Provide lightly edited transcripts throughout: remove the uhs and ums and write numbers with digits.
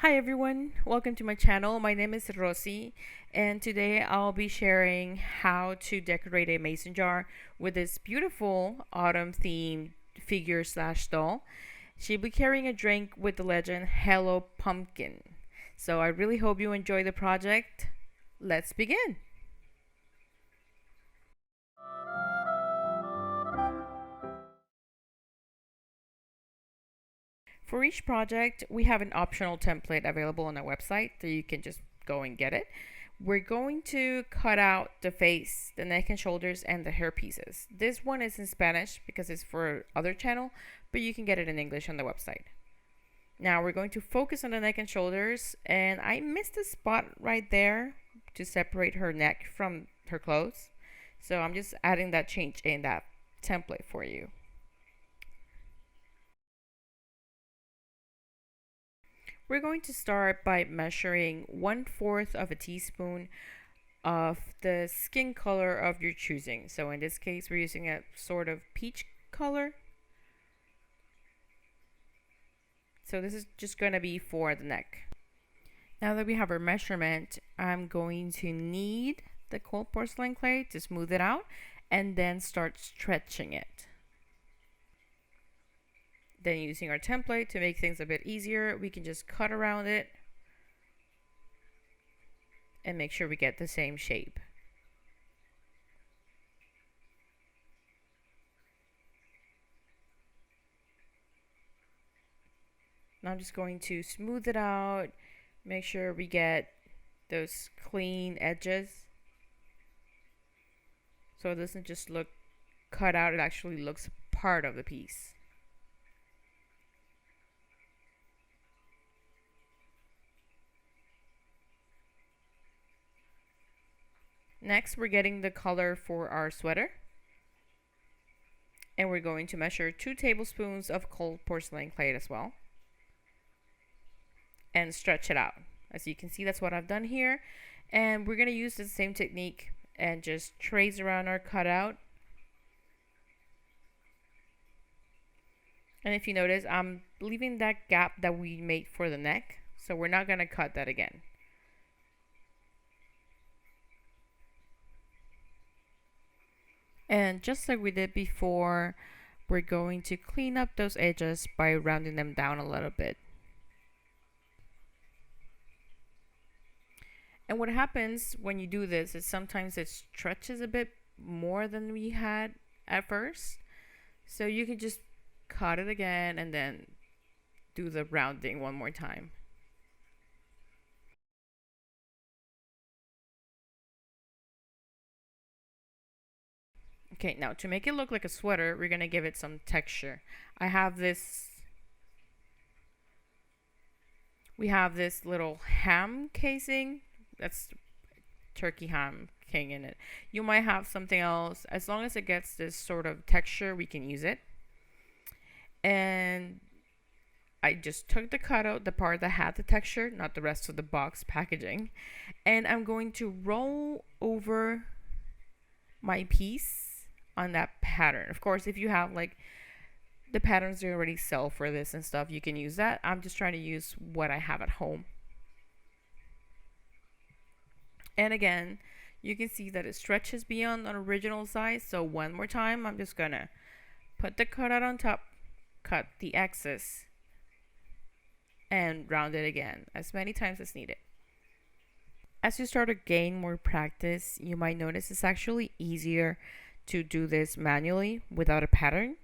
Hi everyone, welcome to my channel. My name is Rossy, and today I'll be sharing how to decorate a mason jar with this beautiful autumn themed figure slash doll. She'll be carrying a drink with the legend Hello Pumpkin. So I really hope you enjoy the project. Let's begin. For each project, we have an optional template available on our website so you can just go and get it. We're going to cut out the face, the neck and shoulders, and the hair pieces. This one is in Spanish because it's for other channel, but you can get it in English on the website. Now we're going to focus on the neck and shoulders, and I missed a spot right there to separate her neck from her clothes. So I'm just adding that change in that template for you. We're going to start by measuring 1/4 of a teaspoon of the skin color of your choosing. So in this case, we're using a sort of peach color. So this is just going to be for the neck. Now that we have our measurement, I'm going to knead the cold porcelain clay to smooth it out and then start stretching it. Then using our template to make things a bit easier, we can just cut around it and make sure we get the same shape. Now I'm just going to smooth it out, make sure we get those clean edges so it doesn't just look cut out, it actually looks part of the piece. Next, we're getting the color for our sweater. And we're going to measure 2 tablespoons of cold porcelain clay as well. And stretch it out. As you can see, that's what I've done here. And we're going to use the same technique and just trace around our cutout. And if you notice, I'm leaving that gap that we made for the neck. So we're not going to cut that again. And just like we did before, we're going to clean up those edges by rounding them down a little bit. And what happens when you do this is sometimes it stretches a bit more than we had at first. So you can just cut it again and then do the rounding one more time. Okay, now to make it look like a sweater, we're gonna give it some texture. We have this little ham casing. That's turkey ham king in it. You might have something else. As long as it gets this sort of texture, we can use it. And I just took the cutout, the part that had the texture, not the rest of the box packaging. And I'm going to roll over my piece on that pattern. Of course, if you have like the patterns they already sell for this and stuff, you can use that. I'm just trying to use what I have at home. And again, you can see that it stretches beyond the original size. So one more time, I'm just gonna put the cutout on top, cut the excess, and round it again as many times as needed. As you start to gain more practice, you might notice it's actually easier to do this manually without a pattern.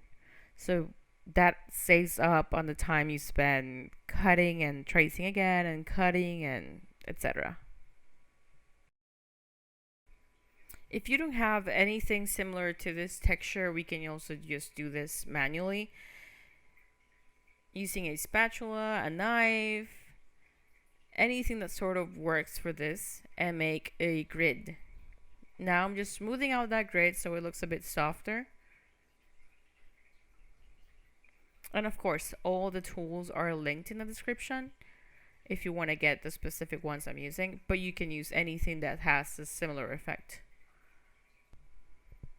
So that saves up on the time you spend cutting and tracing again and cutting and etc. If you don't have anything similar to this texture, we can also just do this manually using a spatula, a knife, anything that sort of works for this, and make a grid. Now I'm just smoothing out that grid so it looks a bit softer. And of course, all the tools are linked in the description if you want to get the specific ones I'm using, but you can use anything that has a similar effect.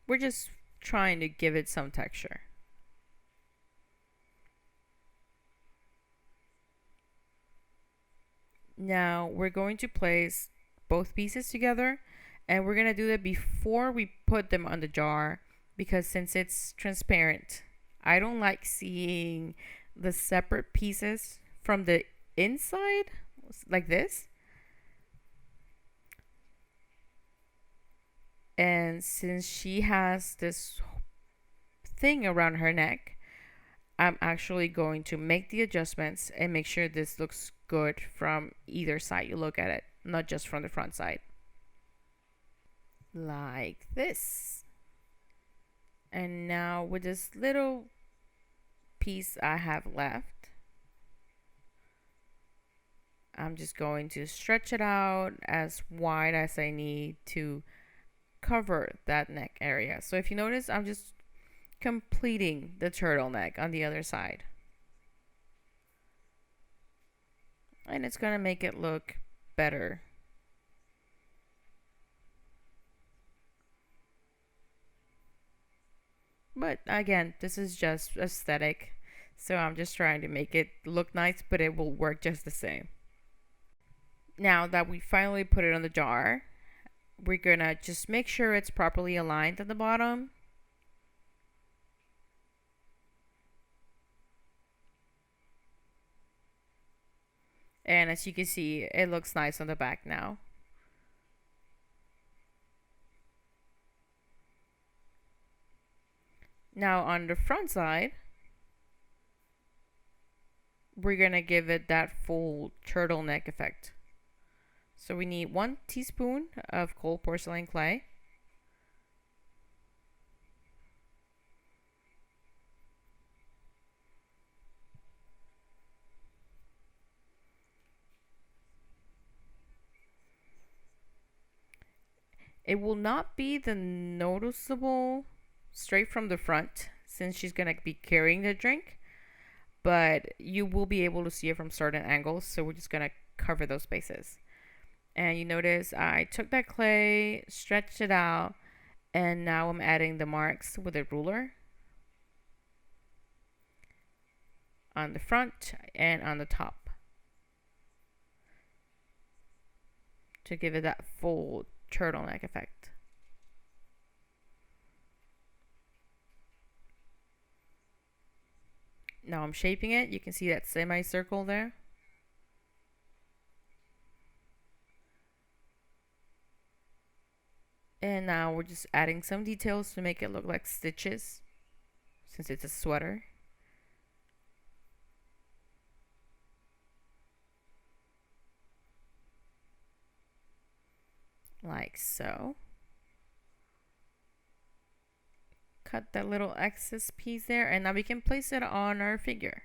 We're just trying to give it some texture. Now we're going to place both pieces together, and we're going to do that before we put them on the jar, because since it's transparent, I don't like seeing the separate pieces from the inside like this. And since she has this thing around her neck, I'm actually going to make the adjustments and make sure this looks good from either side you look at it, not just from the front side. Like this. And now with this little piece I have left, I'm just going to stretch it out as wide as I need to cover that neck area. So if you notice, I'm just completing the turtleneck on the other side. And it's going to make it look better. But again, this is just aesthetic. So I'm just trying to make it look nice, but it will work just the same. Now that we finally put it on the jar, we're gonna just make sure it's properly aligned at the bottom. And as you can see, it looks nice on the back now. Now on the front side, we're gonna give it that full turtleneck effect. So we need 1 teaspoon of cold porcelain clay. It will not be the noticeable straight from the front since she's gonna be carrying the drink, but you will be able to see it from certain angles, so we're just gonna cover those spaces. And you notice I took that clay, stretched it out, and now I'm adding the marks with a ruler on the front and on the top to give it that full turtleneck effect. Now I'm shaping it. You can see that semicircle there. And now we're just adding some details to make it look like stitches, since it's a sweater. Like so. Cut that little excess piece there, and now we can place it on our figure.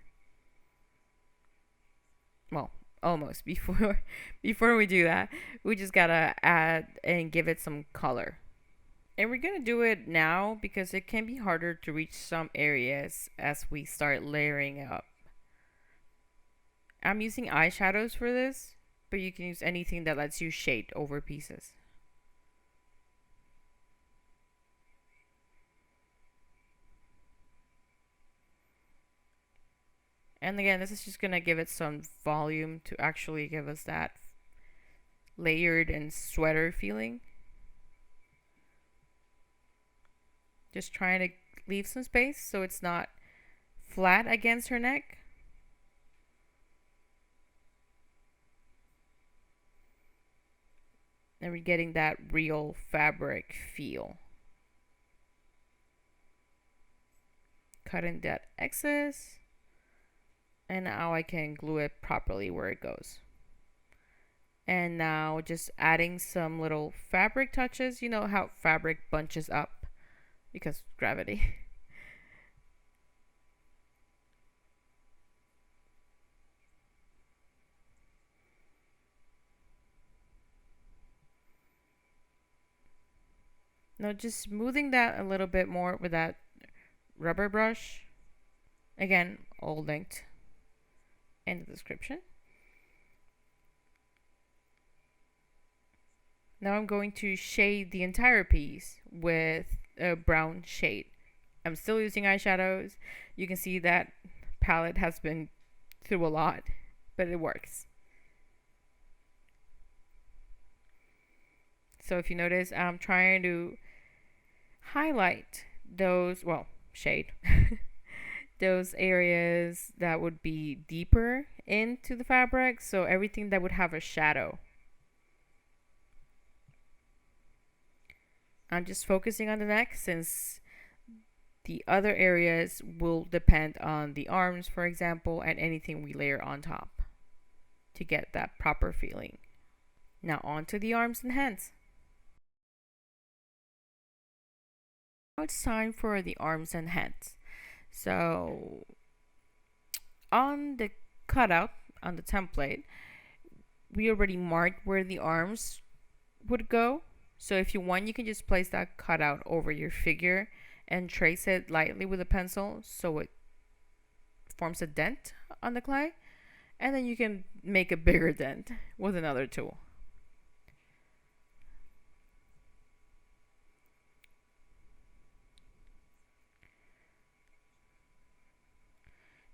Well, almost. Before we do that, we just gotta add and give it some color. And we're gonna do it now because it can be harder to reach some areas as we start layering up. I'm using eyeshadows for this, but you can use anything that lets you shade over pieces. And again, this is just gonna give it some volume to actually give us that layered and sweater feeling. Just trying to leave some space so it's not flat against her neck. And we're getting that real fabric feel. Cutting that excess. And now I can glue it properly where it goes. And now just adding some little fabric touches. You know how fabric bunches up because gravity. Now just smoothing that a little bit more with that rubber brush. Again, all linked in the description. Now I'm going to shade the entire piece with a brown shade. I'm still using eyeshadows. You can see that palette has been through a lot, but it works. So if you notice, I'm trying to highlight those, well, shade, those areas that would be deeper into the fabric. So everything that would have a shadow. I'm just focusing on the neck since the other areas will depend on the arms, for example, and anything we layer on top to get that proper feeling. Now on to the arms and hands. Now it's time for the arms and hands. So on the cutout, on the template, we already marked where the arms would go. So if you want, you can just place that cutout over your figure and trace it lightly with a pencil so it forms a dent on the clay. And then you can make a bigger dent with another tool.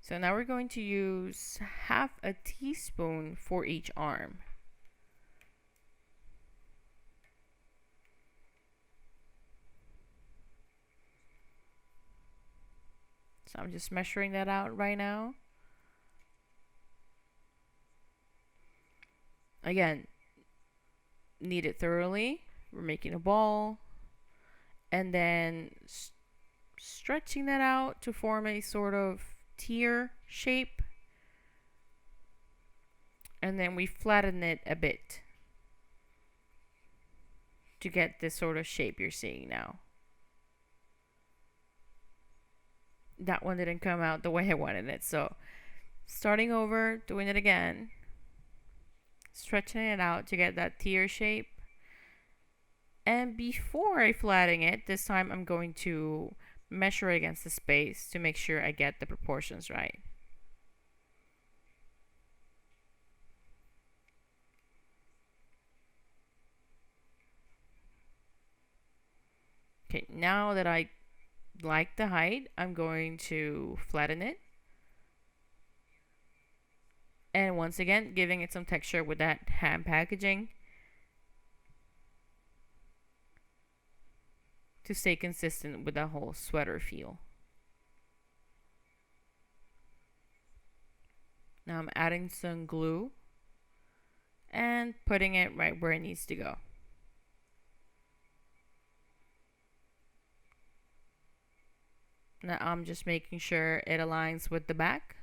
So now we're going to use half a teaspoon for each arm. So I'm just measuring that out right now. Again, knead it thoroughly. We're making a ball. And then stretching that out to form a sort of tear shape. And then we flatten it a bit to get this sort of shape you're seeing now. That one didn't come out the way I wanted it, so starting over, doing it again, stretching it out to get that tear shape. And before I flatten it, this time I'm going to measure against the space to make sure I get the proportions right. Okay, now that I like the height, I'm going to flatten it. And once again, giving it some texture with that hand packaging to stay consistent with that whole sweater feel. Now I'm adding some glue and putting it right where it needs to go. Now I'm just making sure it aligns with the back.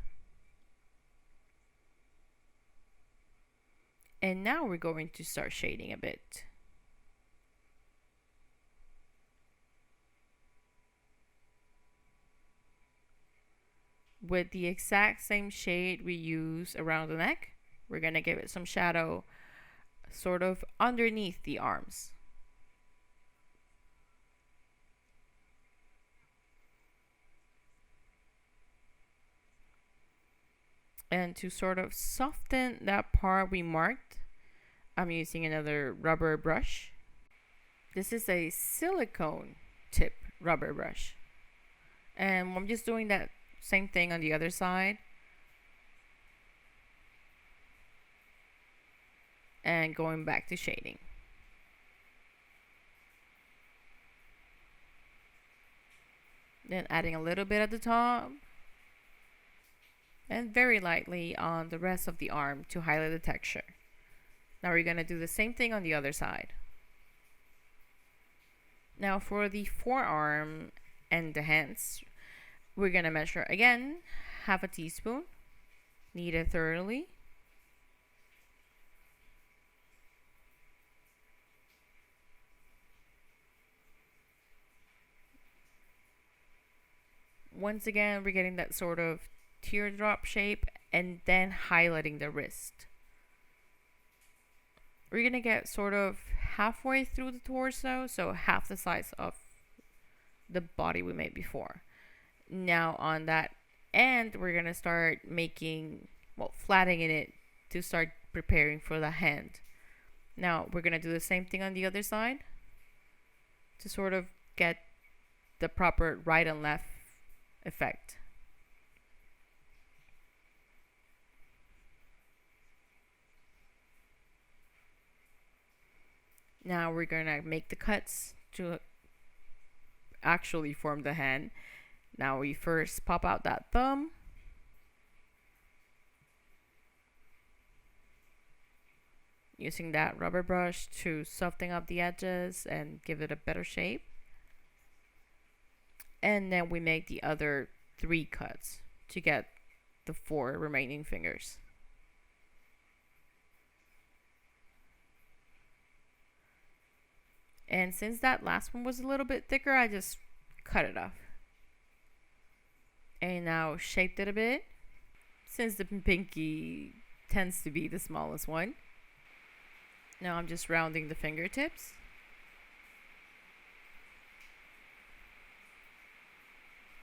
And now we're going to start shading a bit. With the exact same shade we use around the neck, we're going to give it some shadow sort of underneath the arms. And to sort of soften that part we marked, I'm using another rubber brush. This is a silicone tip rubber brush. And I'm just doing that same thing on the other side. And going back to shading. Then adding a little bit at the top. And very lightly on the rest of the arm to highlight the texture. Now we're going to do the same thing on the other side. Now for the forearm and the hands, we're going to measure again half a teaspoon. Knead it thoroughly. Once again, we're getting that sort of teardrop shape and then highlighting the wrist. We're gonna get sort of halfway through the torso, so half the size of the body we made before. Now on that end, we're gonna start making, well, flattening it to start preparing for the hand. Now we're gonna do the same thing on the other side to sort of get the proper right and left effect. Now we're gonna make the cuts to actually form the hand. Now we first pop out that thumb. Using that rubber brush to soften up the edges and give it a better shape. And then we make the other 3 cuts to get the 4 remaining fingers. And since that last one was a little bit thicker, I just cut it off. And now shaped it a bit. Since the pinky tends to be the smallest one. Now I'm just rounding the fingertips.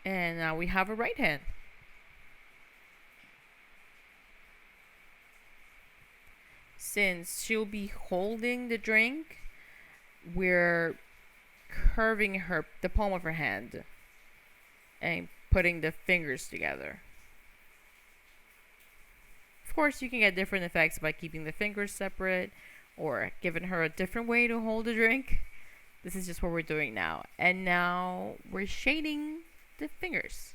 And now we have a right hand. Since she'll be holding the drink, we're curving the palm of her hand and putting the fingers together. Of course, you can get different effects by keeping the fingers separate or giving her a different way to hold the drink. This is just what we're doing now. And now we're shading the fingers.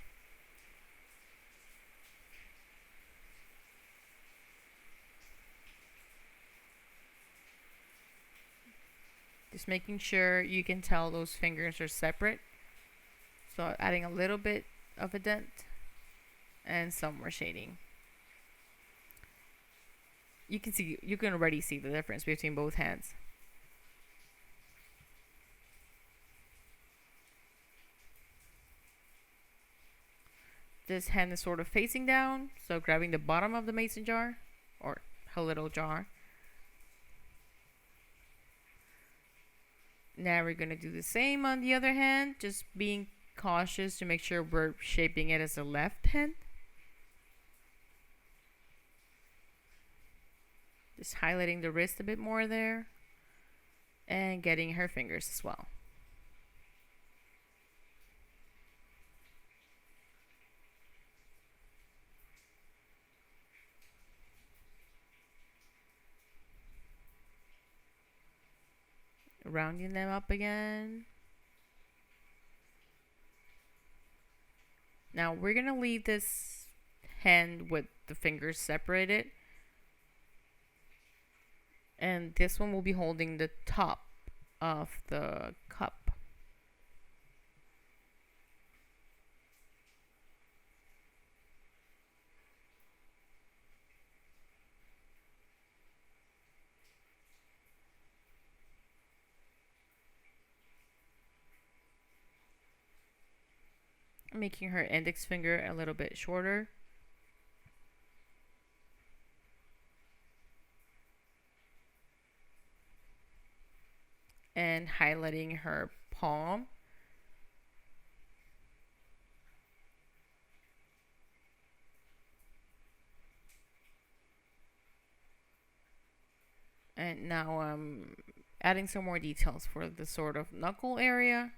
Just making sure you can tell those fingers are separate. So adding a little bit of a dent and some more shading. You can already see the difference between both hands. This hand is sort of facing down, so grabbing the bottom of the mason jar or a little jar. Now we're gonna do the same on the other hand, just being cautious to make sure we're shaping it as a left hand. Just highlighting the wrist a bit more there and getting her fingers as well. Rounding them up again. Now we're gonna leave this hand with the fingers separated, and this one will be holding the top of the cup. Making her index finger a little bit shorter. And highlighting her palm. And now I'm adding some more details for the sort of knuckle area.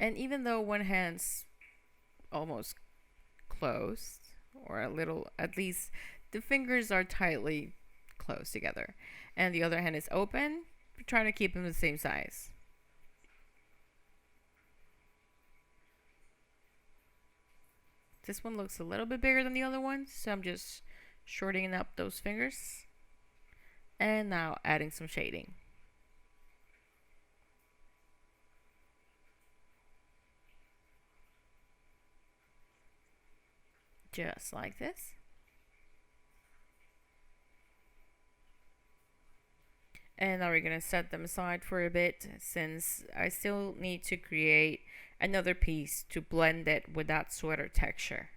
And even though one hand's almost closed, or a little, at least the fingers are tightly close together, and the other hand is open, we're trying to keep them the same size. This one looks a little bit bigger than the other one, so I'm just shortening up those fingers. And now adding some shading. Just like this. And now we're going to set them aside for a bit, since I still need to create another piece to blend it with that sweater texture.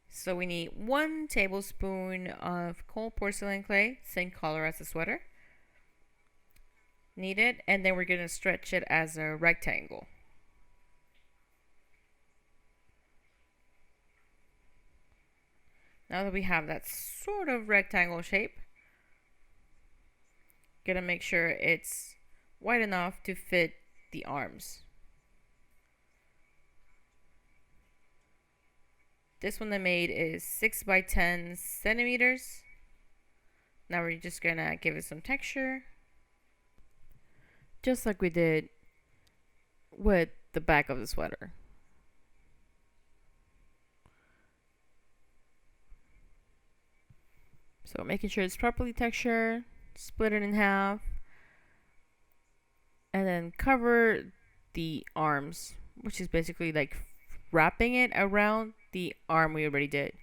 So we need 1 tablespoon of cold porcelain clay, same color as the sweater. Need it, and then we're going to stretch it as a rectangle. Now that we have that sort of rectangle shape, Gonna make sure it's wide enough to fit the arms. This one I made is 6 by 10 centimeters. Now we're just gonna give it some texture, just like we did with the back of the sweater. So making sure it's properly textured, split it in half, and then cover the arms, which is basically like wrapping it around the arm we already did.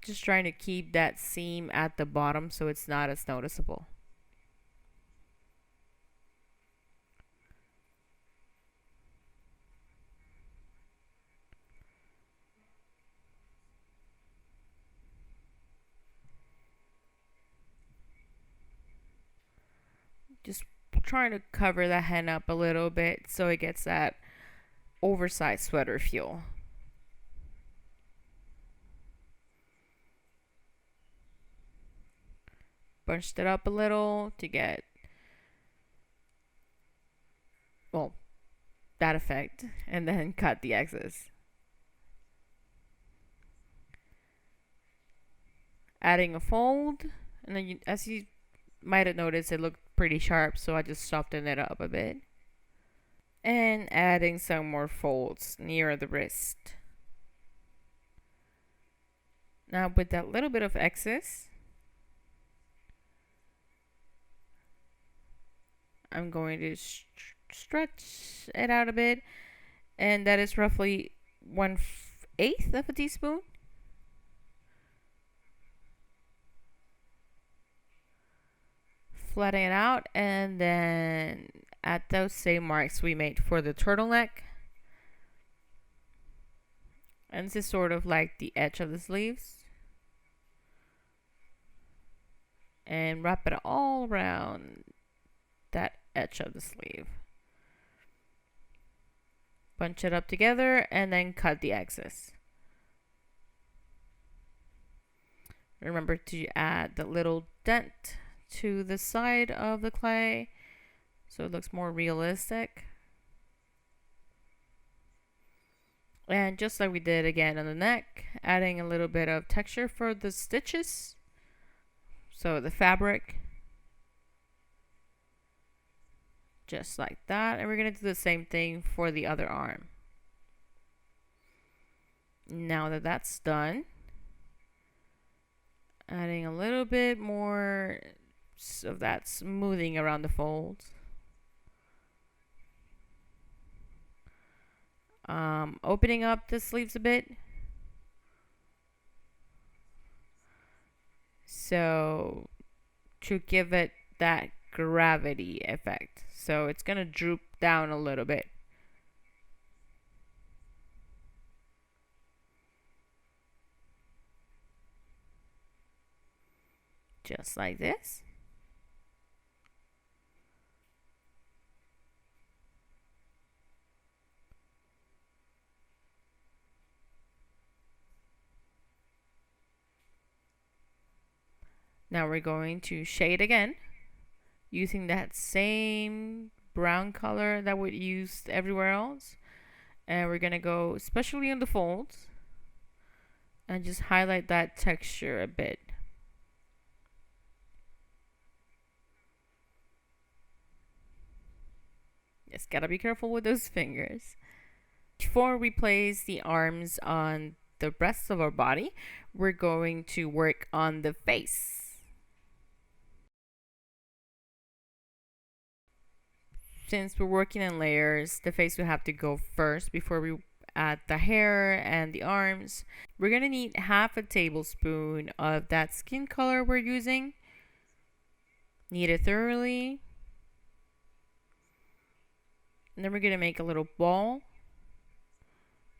Just trying to keep that seam at the bottom so it's not as noticeable. Just trying to cover the hen up a little bit so it gets that oversized sweater feel. Bunched it up a little to get, well, that effect, and then cut the excess. Adding a fold, and then as you might have noticed, it looked pretty sharp, so I just softened it up a bit. And adding some more folds near the wrist. Now with that little bit of excess, I'm going to stretch it out a bit, and that is roughly 1/8 of a teaspoon. Flatten it out, and then at those same marks we made for the turtleneck. And this is sort of like the edge of the sleeves. And wrap it all around that edge of the sleeve. Bunch it up together and then cut the excess. Remember to add the little dent to the side of the clay so it looks more realistic. And just like we did again on the neck, adding a little bit of texture for the stitches, so the fabric, just like that. And we're going to do the same thing for the other arm. Now that that's done, adding a little bit more of that smoothing around the folds. Opening up the sleeves a bit, so to give it that gravity effect. So it's gonna droop down a little bit. Just like this. Now we're going to shade again using that same brown color that we used everywhere else, and we're gonna go especially on the folds and just highlight that texture a bit. Just gotta be careful with those fingers. Before we place the arms on the rest of our body, we're going to work on the face. Since we're working in layers, the face will have to go first before we add the hair and the arms. We're gonna need 1/2 tablespoon of that skin color we're using. Knead it thoroughly. And then we're gonna make a little ball.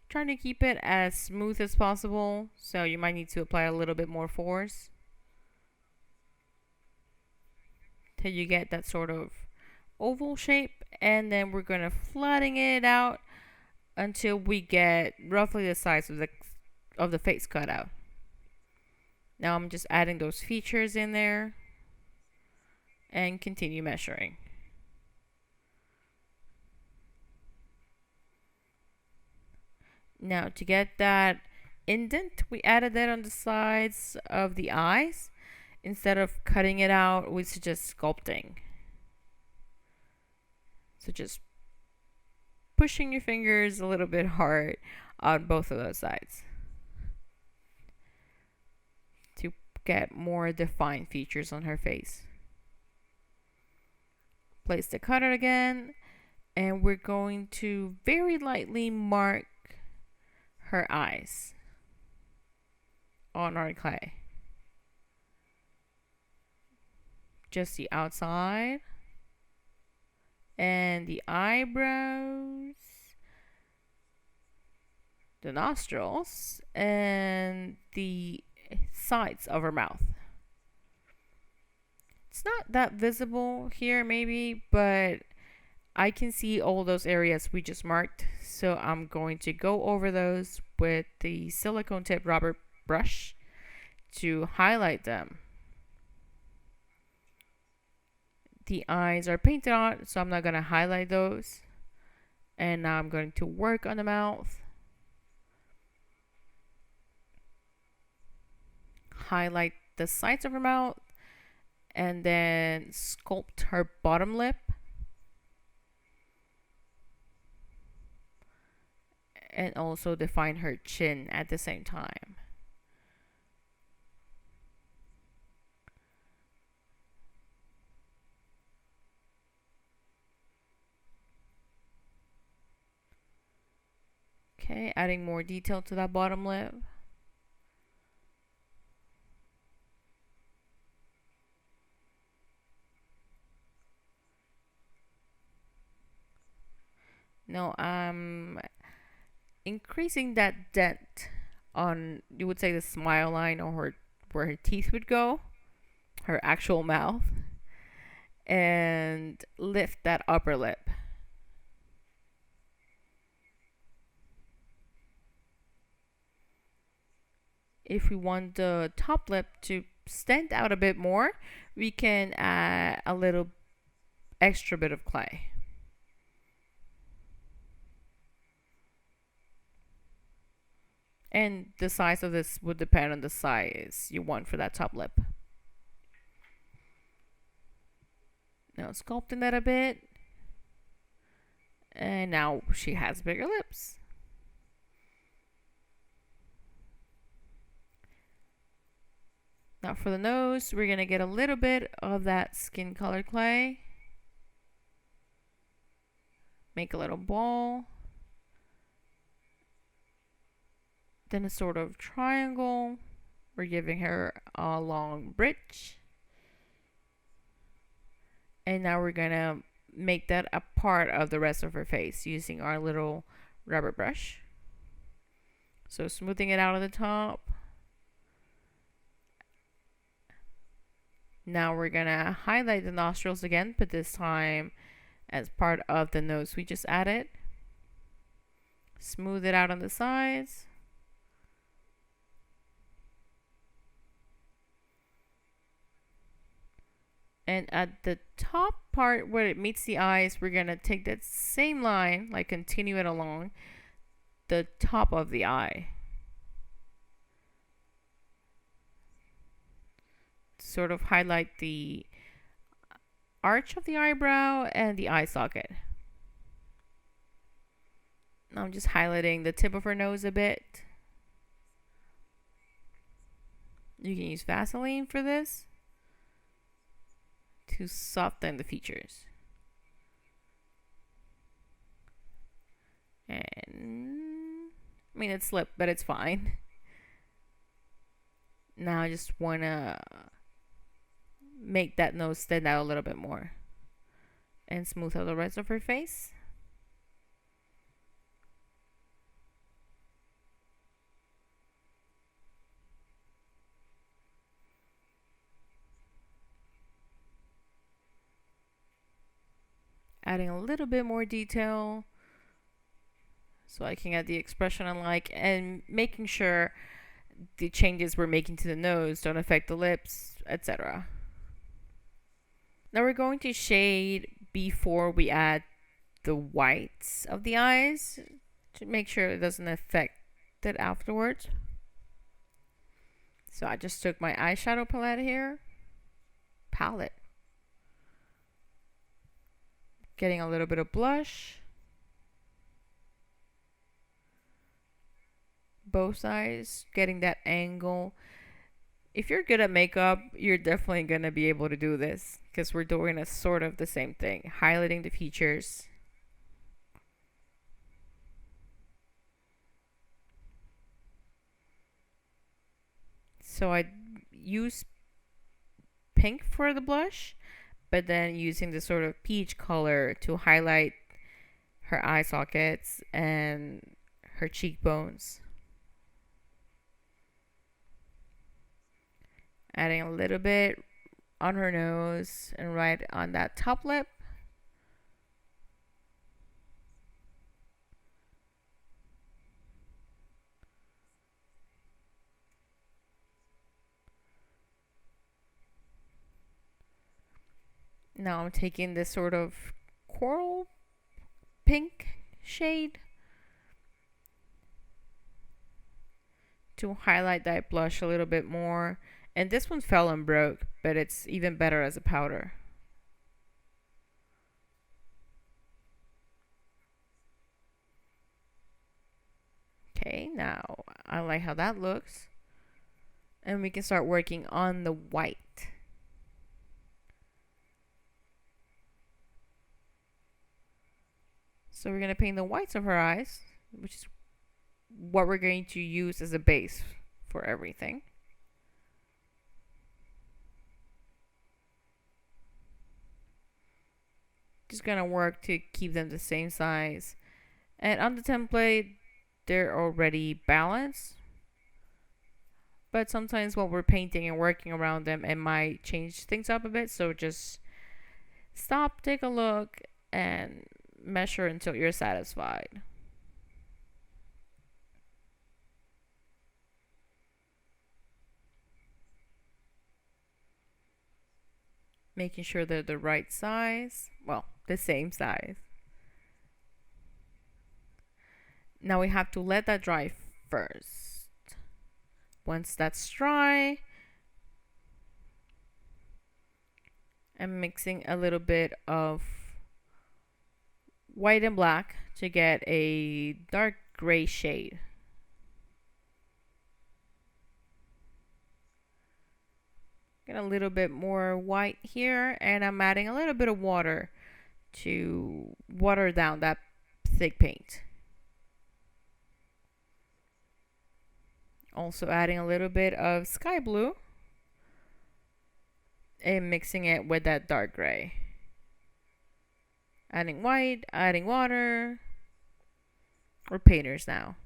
Trying to keep it as smooth as possible, so you might need to apply a little bit more force till you get that sort of oval shape, and then we're gonna flatten it out until we get roughly the size of the face cut out. Now I'm just adding those features in there and continue measuring. Now to get that indent, we added that on the sides of the eyes. Instead of cutting it out, we suggest sculpting. So just pushing your fingers a little bit hard on both of those sides to get more defined features on her face. Place the cutter again, and we're going to very lightly mark her eyes on our clay. Just the outside and the eyebrows, the nostrils, and the sides of her mouth. It's not that visible here maybe, but I can see all those areas we just marked, so I'm going to go over those with the silicone tip rubber brush to highlight them. The eyes are painted on, so I'm not going to highlight those. And now I'm going to work on the mouth. Highlight the sides of her mouth. And then sculpt her bottom lip. And also define her chin at the same time. Okay, adding more detail to that bottom lip. Now I'm increasing that dent on, you would say, the smile line, or where her teeth would go, her actual mouth, and lift that upper lip. If we want the top lip to stand out a bit more, we can add a little extra bit of clay. And the size of this would depend on the size you want for that top lip. Now sculpting that a bit. And now she has bigger lips. Now for the nose, we're going to get a little bit of that skin color clay. Make a little ball. Then a sort of triangle. We're giving her a long bridge. And now we're going to make that a part of the rest of her face using our little rubber brush. So smoothing it out at the top. Now we're going to highlight the nostrils again, but this time as part of the nose we just added. Smooth it out on the sides. And at the top part where it meets the eyes, we're going to take that same line, like continue it along the top of the eye. Sort of highlight the arch of the eyebrow and the eye socket. Now I'm just highlighting the tip of her nose a bit. You can use Vaseline for this to soften the features. And I mean, it slipped, but it's fine. Now I just want to make that nose stand out a little bit more and smooth out the rest of her face. Adding a little bit more detail so I can get the expression I like, and making sure the changes we're making to the nose don't affect the lips, etc. Now we're going to shade before we add the whites of the eyes to make sure it doesn't affect it afterwards. So I just took my eyeshadow palette, getting a little bit of blush, both sides, getting that angle. If you're good at makeup, you're definitely gonna be able to do this because we're doing a sort of the same thing, highlighting the features. So I use pink for the blush, but then using the sort of peach color to highlight her eye sockets and her cheekbones. Adding a little bit on her nose and right on that top lip. Now I'm taking this sort of coral pink shade to highlight that blush a little bit more. And this one fell and broke, but it's even better as a powder. Okay, now I like how that looks. And we can start working on the white. So we're going to paint the whites of her eyes, which is what we're going to use as a base for everything. Just going to work to keep them the same size. And on the template, they're already balanced. But sometimes when we're painting and working around them, it might change things up a bit. So just stop, take a look, and measure until you're satisfied. Making sure they're the right size. Well, the same size. Now we have to let that dry first. Once that's dry, I'm mixing a little bit of white and black to get a dark gray shade. Get a little bit more white here, and I'm adding a little bit of water to water down that thick paint. Also adding a little bit of sky blue and mixing it with that dark gray. Adding white, adding water. We're painters now.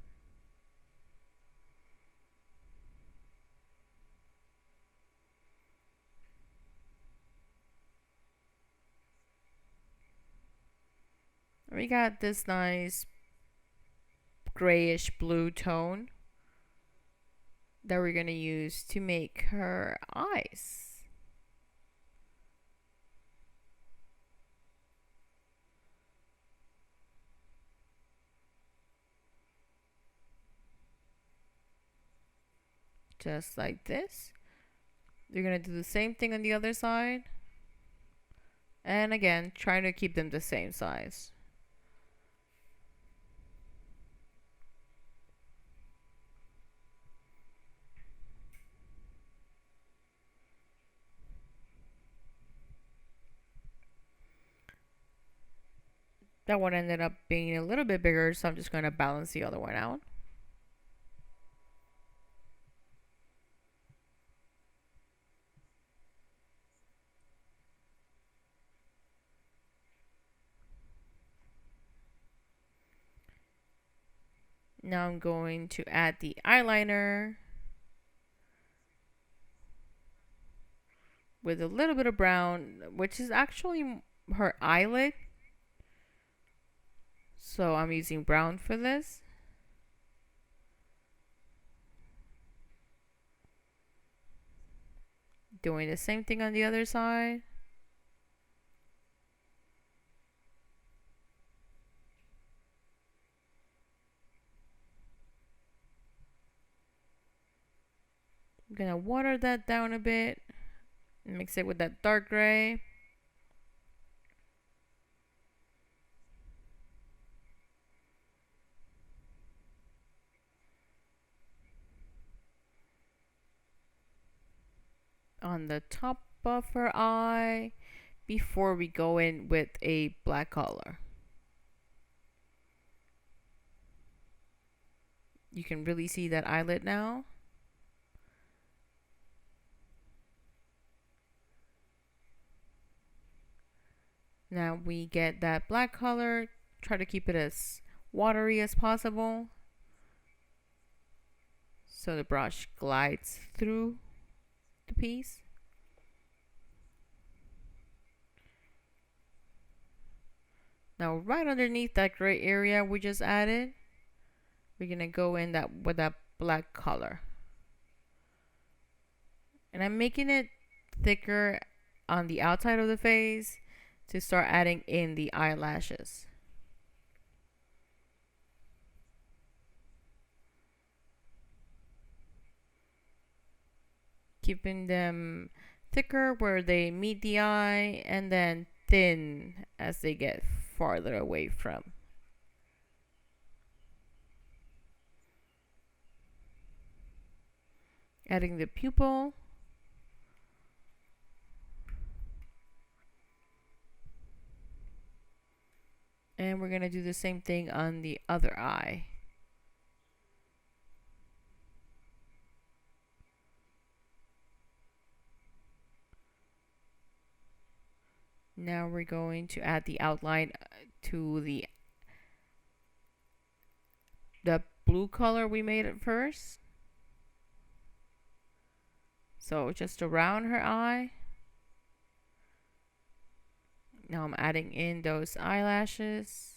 We got this nice grayish blue tone that we're going to use to make her eyes. Just like this. You're going to do the same thing on the other side. And again, trying to keep them the same size. That one ended up being a little bit bigger, so I'm just going to balance the other one out. Now I'm going to add the eyeliner with a little bit of brown, which is actually her eyelid. So I'm using brown for this. Doing the same thing on the other side. I'm gonna water that down a bit. Mix it with that dark gray. On the top of her eye before we go in with a black color. You can really see that eyelid now. Now we get that black color. Try to keep it as watery as possible, so the brush glides through the piece. Now right underneath that gray area we just added, we're gonna go in that with that black color. And I'm making it thicker on the outside of the face to start adding in the eyelashes. Keeping them thicker where they meet the eye, and then thin as they get farther away from. Adding the pupil. And we're going to do the same thing on the other eye. Now we're going to add the outline to the blue color we made at first. So just around her eye. Now I'm adding in those eyelashes.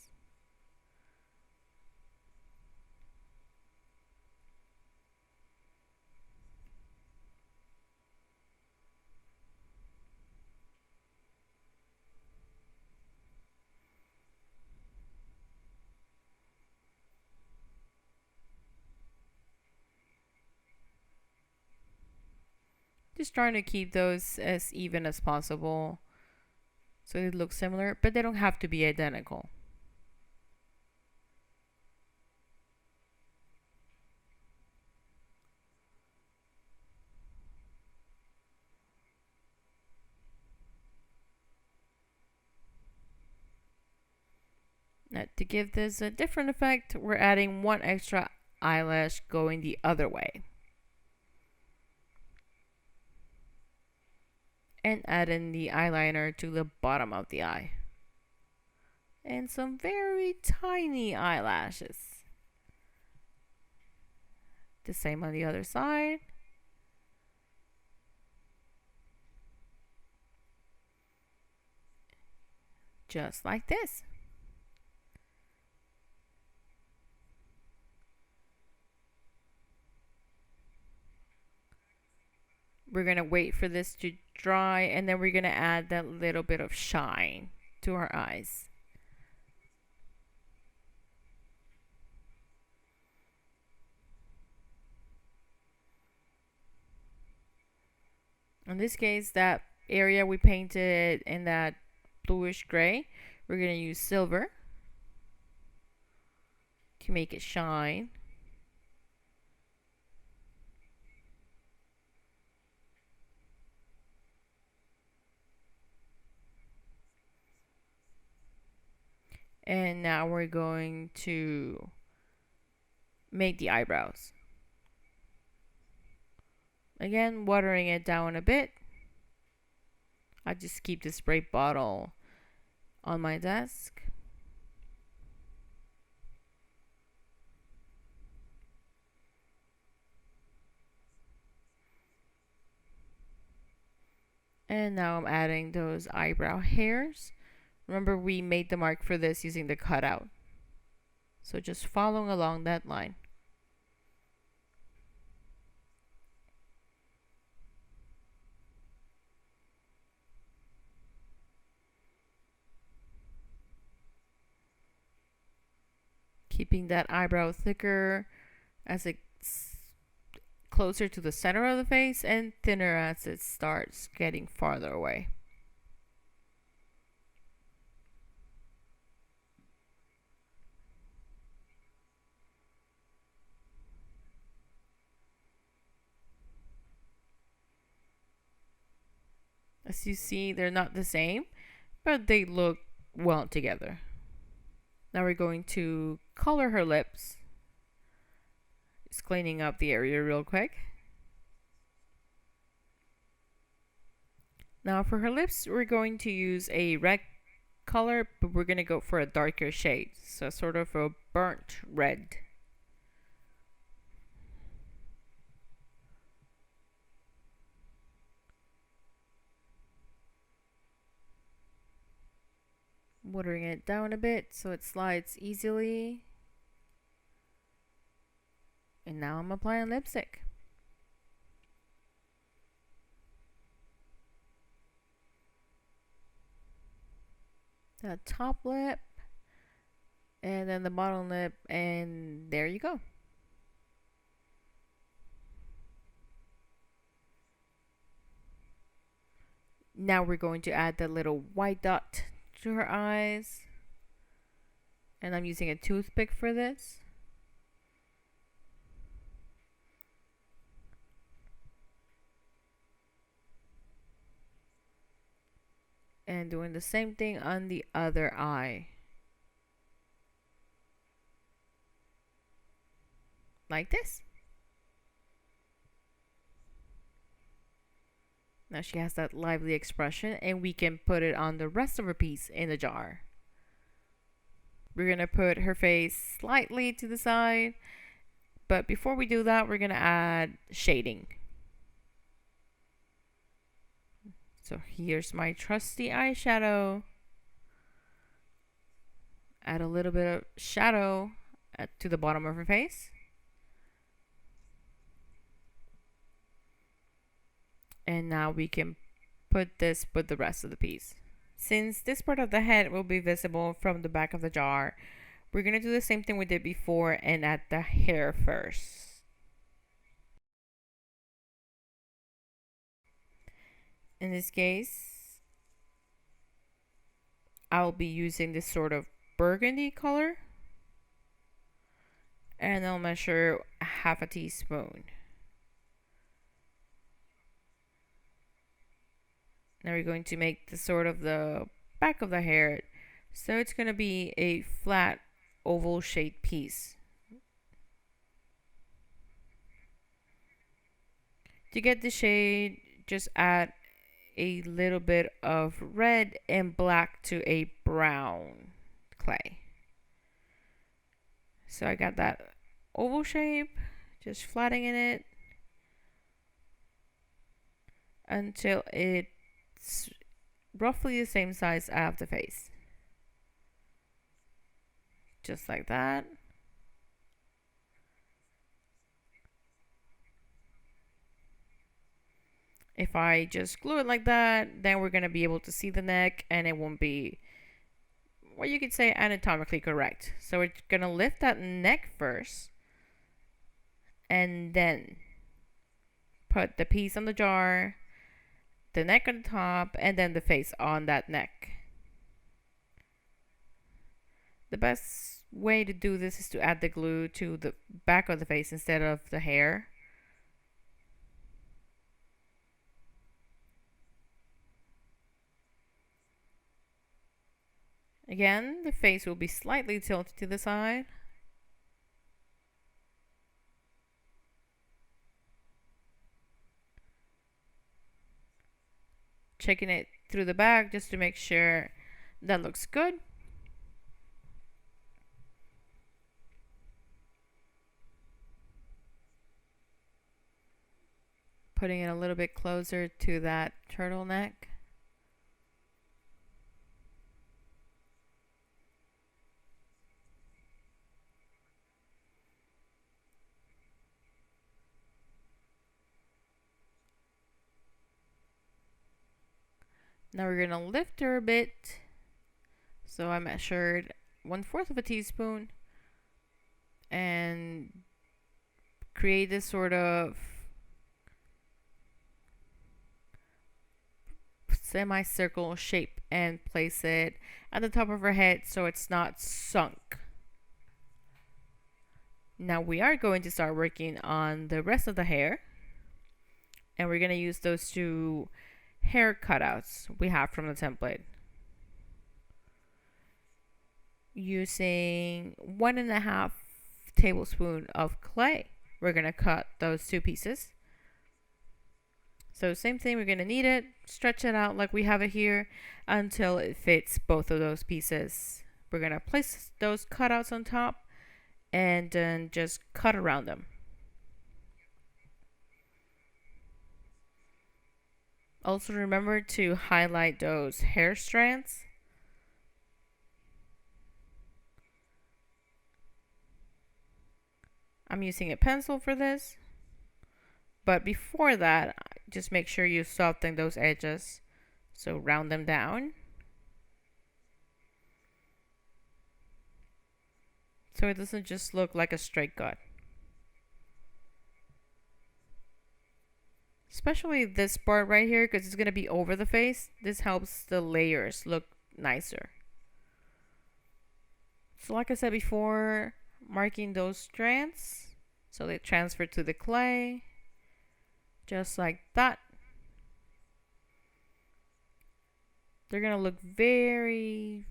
Just trying to keep those as even as possible so they look similar, but they don't have to be identical. Now, to give this a different effect, we're adding one extra eyelash going the other way. And add in the eyeliner to the bottom of the eye. And some very tiny eyelashes. The same on the other side. Just like this. We're going to wait for this to dry, and then we're going to add that little bit of shine to our eyes. In this case, that area we painted in that bluish gray, we're going to use silver to make it shine. And now we're going to make the eyebrows. Again, watering it down a bit. I just keep the spray bottle on my desk. And now I'm adding those eyebrow hairs. Remember, we made the mark for this using the cutout. So just following along that line. keeping that eyebrow thicker as it's closer to the center of the face and thinner as it starts getting farther away. As you see, they're not the same, but they look well together. Now we're going to color her lips. Just cleaning up the area real quick. Now for her lips, we're going to use a red color, but we're going to go for a darker shade. So sort of a burnt red. Watering it down a bit so it slides easily. And now I'm applying lipstick. The top lip, and then the bottom lip, and there you go. Now we're going to add the little white dot to her eyes, and I'm using a toothpick for this. And doing the same thing on the other eye. Like this. Now she has that lively expression, and we can put it on the rest of her piece in the jar. We're going to put her face slightly to the side, but before we do that, we're going to add shading. So here's my trusty eyeshadow. Add a little bit of shadow to the bottom of her face. And now we can put this with the rest of the piece. Since this part of the head will be visible from the back of the jar, we're going to do the same thing we did before and add the hair first. In this case, I'll be using this sort of burgundy color, and I'll measure half a teaspoon. Now we're going to make the sort of the back of the hair, so it's going to be a flat oval shaped piece. To get the shade, just add a little bit of red and black to a brown clay. So I got that oval shape, just flattening it until it's roughly the same size as the face. Just like that. If I just glue it like that, then we're going to be able to see the neck, and it won't be, what you could say, anatomically correct. So we're going to lift that neck first, and then put the piece on the jar, the neck on the top, and then the face on that neck. The best way to do this is to add the glue to the back of the face instead of the hair. Again, the face will be slightly tilted to the side. Checking it through the back just to make sure that looks good. Putting it a little bit closer to that turtleneck. Now we're gonna lift her a bit. So I measured 1/4 of a teaspoon. and create this sort of semicircle shape and place it at the top of her head so it's not sunk. Now we are going to start working on the rest of the hair, and we're going to use those two hair cutouts we have from the template. Using 1.5 tablespoons of clay, we're going to cut those two pieces. So same thing, we're going to knead it, stretch it out like we have it here until it fits both of those pieces. We're going to place those cutouts on top and then just cut around them. Also remember to highlight those hair strands. I'm using a pencil for this, but before that, just make sure you soften those edges. So round them down. So it doesn't just look like a straight cut. Especially this part right here, because it's going to be over the face. This helps the layers look nicer. So like I said before, marking those strands so they transfer to the clay. Just like that. They're going to look very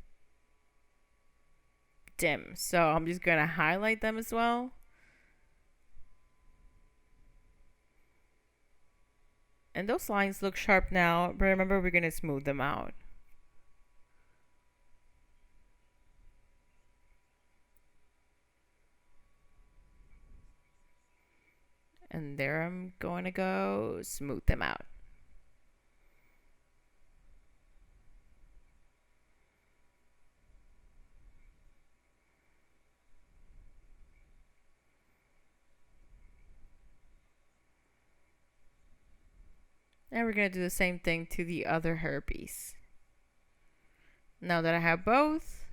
dim. So I'm just going to highlight them as well. And those lines look sharp now, but remember we're going to smooth them out. And there I'm going to go smooth them out. And we're going to do the same thing to the other hair piece. Now that I have both,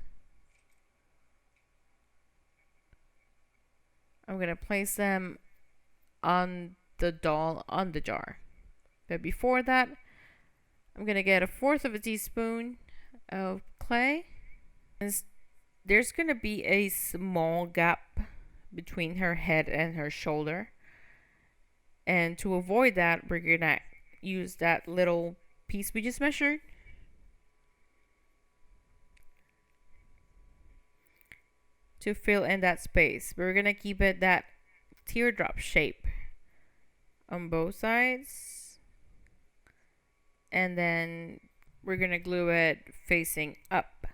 I'm going to place them on the doll on the jar. But before that, I'm going to get 1/4 teaspoon of clay. And there's going to be a small gap between her head and her shoulder. And to avoid that, we're going to use that little piece we just measured to fill in that space. But we're going to keep it that teardrop shape on both sides. And then we're going to glue it facing up.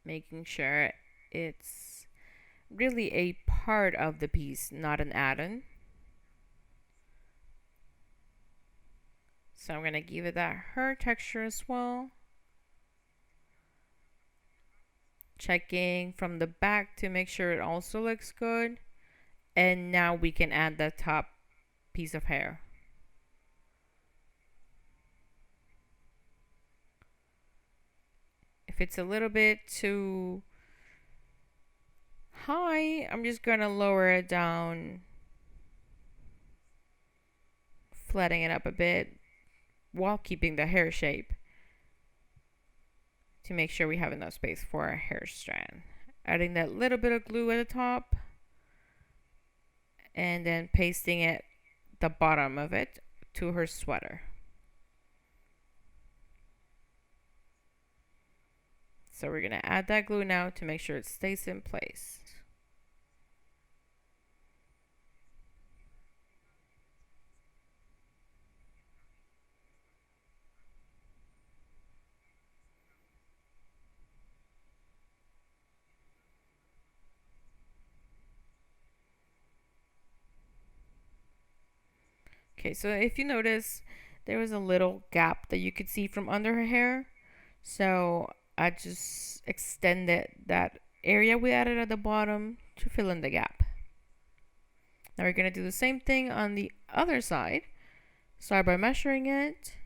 Making sure it's really a part of the piece, not an add-on. So I'm going to give it that hair texture as well. Checking from the back to make sure it also looks good. And now we can add the top piece of hair. If it's a little bit too high, I'm just going to lower it down, flattening it up a bit while keeping the hair shape to make sure we have enough space for our hair strand. Adding that little bit of glue at the top and then pasting it the bottom of it to her sweater. So we're going to add that glue now to make sure it stays in place. Okay, so if you notice, there was a little gap that you could see from under her hair. So I just extended that area we added at the bottom to fill in the gap. Now we're going to do the same thing on the other side. Start by measuring it.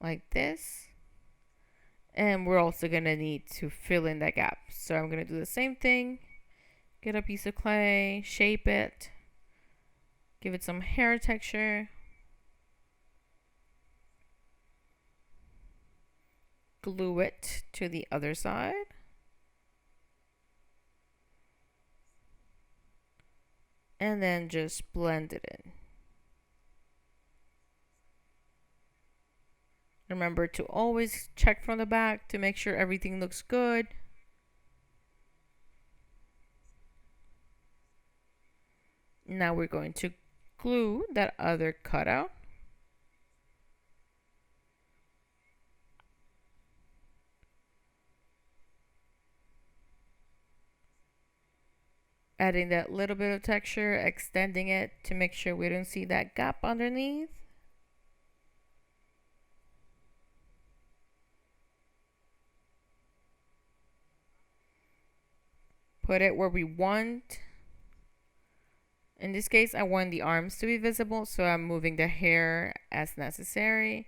like this. And we're also gonna need to fill in that gap. So I'm gonna do the same thing. Get a piece of clay, shape it, give it some hair texture. Glue it to the other side. And then just blend it in. Remember to always check from the back to make sure everything looks good. Now we're going to glue that other cutout. Adding that little bit of texture, extending it to make sure we don't see that gap underneath. Put it where we want. In this case, I want the arms to be visible, so I'm moving the hair as necessary.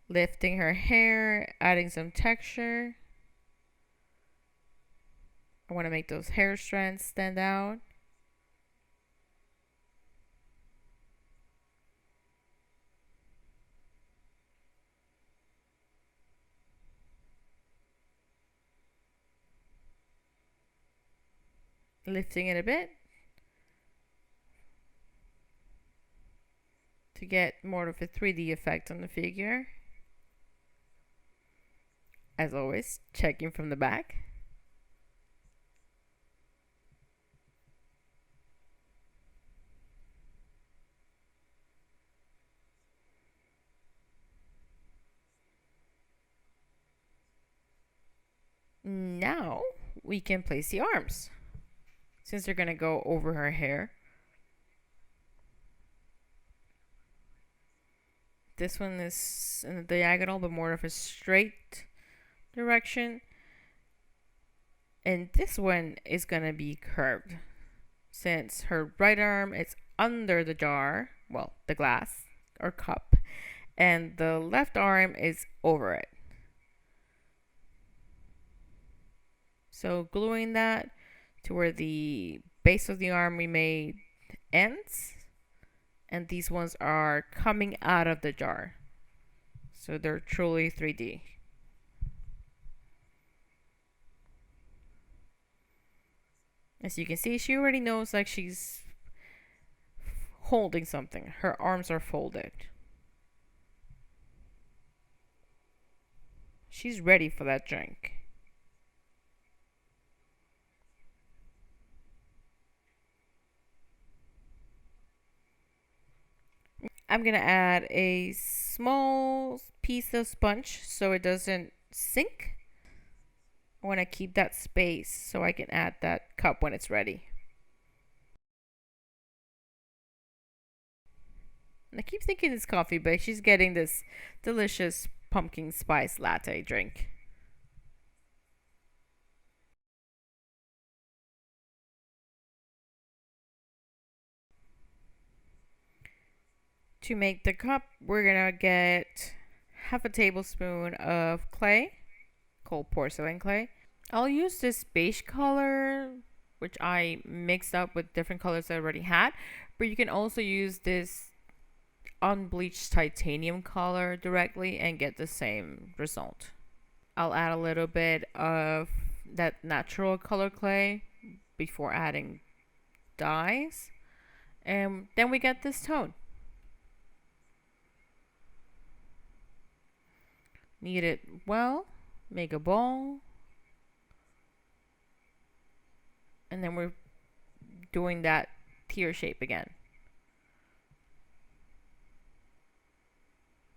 Lifting her hair, adding some texture. I want to make those hair strands stand out. Lifting it a bit to get more of a 3D effect on the figure. As always, checking from the back. Now we can place the arms, since they're gonna go over her hair. This one is in the diagonal, but more of a straight direction. And this one is gonna be curved, since her right arm is under the jar, well, the glass or cup, and the left arm is over it. So gluing that to where the base of the arm we made ends, and these ones are coming out of the jar. So they're truly 3D. As you can see, she already knows like she's holding something. Her arms are folded. She's ready for that drink. I'm gonna add a small piece of sponge so it doesn't sink. I want to keep that space so I can add that cup when it's ready. And I keep thinking it's coffee, but she's getting this delicious pumpkin spice latte drink. To make the cup, we're gonna get half a tablespoon of clay, called porcelain clay. I'll use this beige color, which I mixed up with different colors I already had, but you can also use this unbleached titanium color directly and get the same result. I'll add a little bit of that natural color clay before adding dyes, and then we get this tone. Knead it well, make a ball, and then we're doing that tear shape again.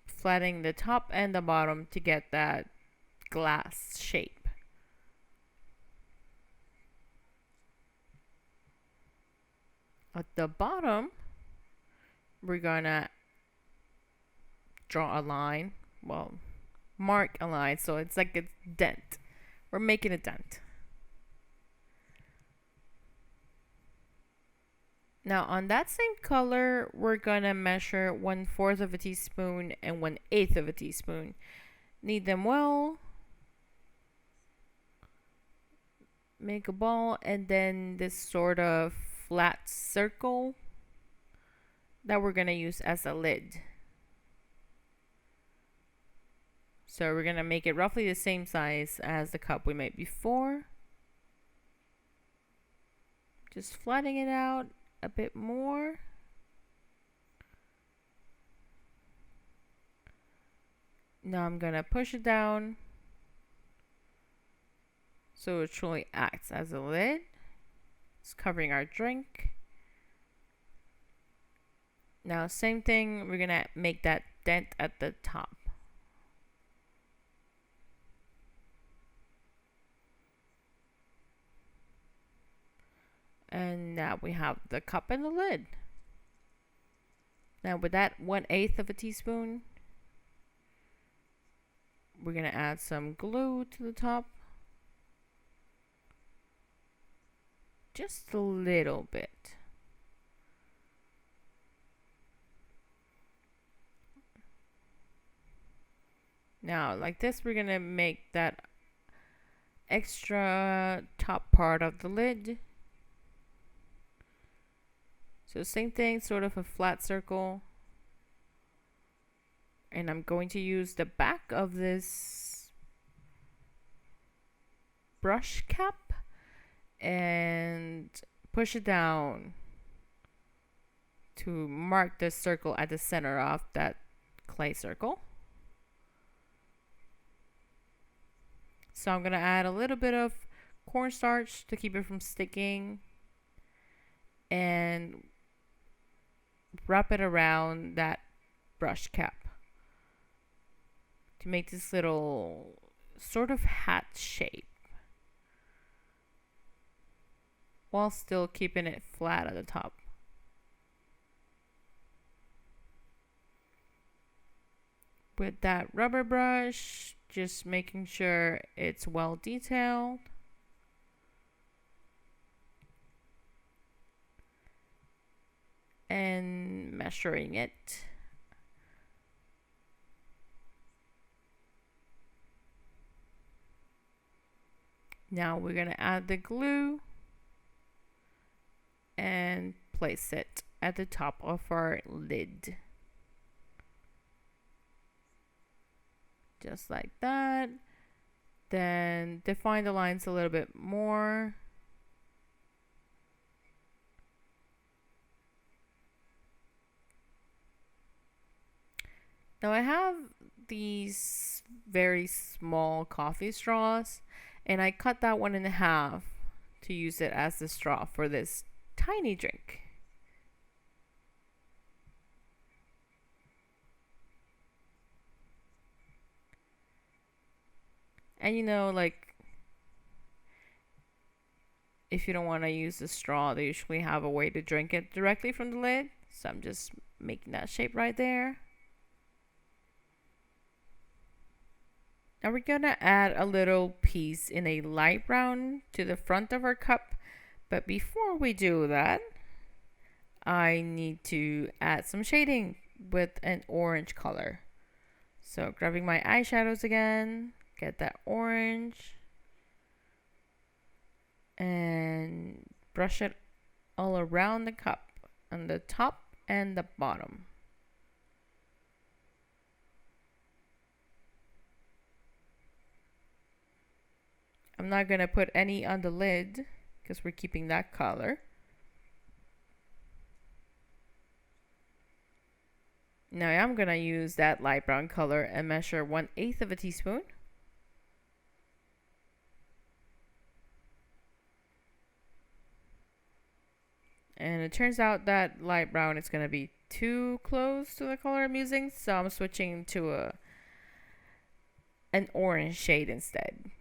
Flattening the top and the bottom to get that glass shape. At the bottom, we're gonna draw a line, well, mark a line so it's like a dent. We're making a dent. Now on that same color, we're gonna measure 1/4 of a teaspoon and 1/8 of a teaspoon. Knead them well. Make a ball, and then this sort of flat circle that we're gonna use as a lid. So we're gonna make it roughly the same size as the cup we made before. Just flattening it out a bit more. Now I'm gonna push it down so it truly acts as a lid. It's covering our drink. Now same thing, we're gonna make that dent at the top. And now we have the cup and the lid. Now with that 1/8 of a teaspoon, we're gonna add some glue to the top. Just a little bit. Now like this, we're gonna make that extra top part of the lid. So same thing, sort of a flat circle. And I'm going to use the back of this brush cap and push it down to mark the circle at the center of that clay circle. So I'm gonna add a little bit of cornstarch to keep it from sticking and wrap it around that brush cap to make this little sort of hat shape while still keeping it flat at the top. With that rubber brush, just making sure it's well detailed. And measuring it. Now we're going to add the glue and place it at the top of our lid. Just like that. Then define the lines a little bit more. Now I have these very small coffee straws, and I cut that one in half to use it as the straw for this tiny drink. And you know, like, if you don't want to use the straw, they usually have a way to drink it directly from the lid. So I'm just making that shape right there. Now we're gonna add a little piece in a light brown to the front of our cup. But before we do that, I need to add some shading with an orange color. So grabbing my eyeshadows again, get that orange and brush it all around the cup on the top and the bottom. I'm not going to put any on the lid because we're keeping that color. Now I'm going to use that light brown color and measure 1/8 of a teaspoon. And it turns out that light brown is going to be too close to the color I'm using, so I'm switching to an orange shade instead.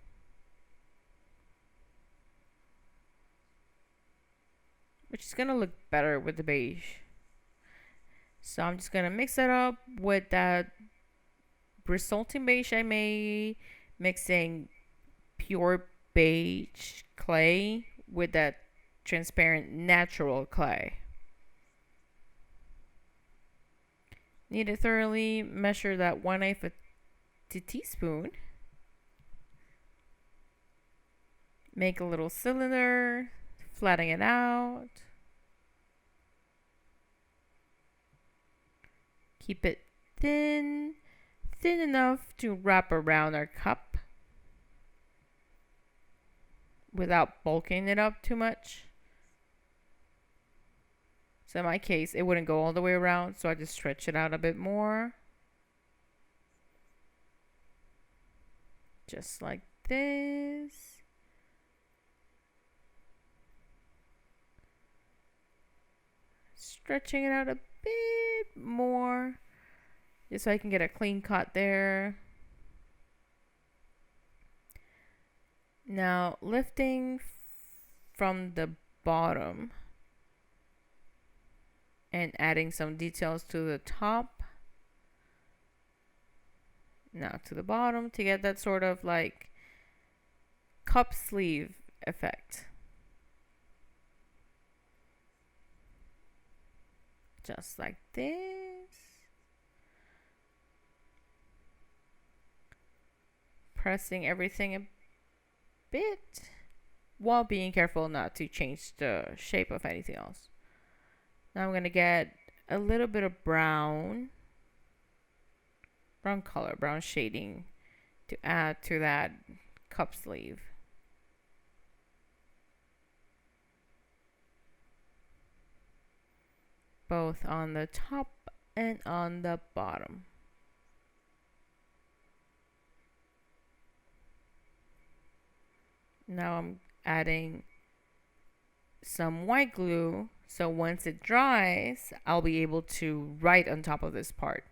Which is going to look better with the beige. So I'm just going to mix it up with that resulting beige I made, mixing pure beige clay with that transparent natural clay. Knead it thoroughly. Measure that 1/8 teaspoon. Make a little cylinder. Flatten it out. Keep it thin enough to wrap around our cup without bulking it up too much. So in my case, it wouldn't go all the way around, so I just stretch it out a bit more. Just like this. Stretching it out a bit more, just so I can get a clean cut there. Now, lifting from the bottom and adding some details to the top. Now to the bottom to get that sort of like cup sleeve effect. Just like this. Pressing everything a bit while being careful not to change the shape of anything else. Now I'm going to get a little bit of brown color, brown shading to add to that cup sleeve. Both on the top and on the bottom. Now I'm adding some white glue, so once it dries, I'll be able to write on top of this part.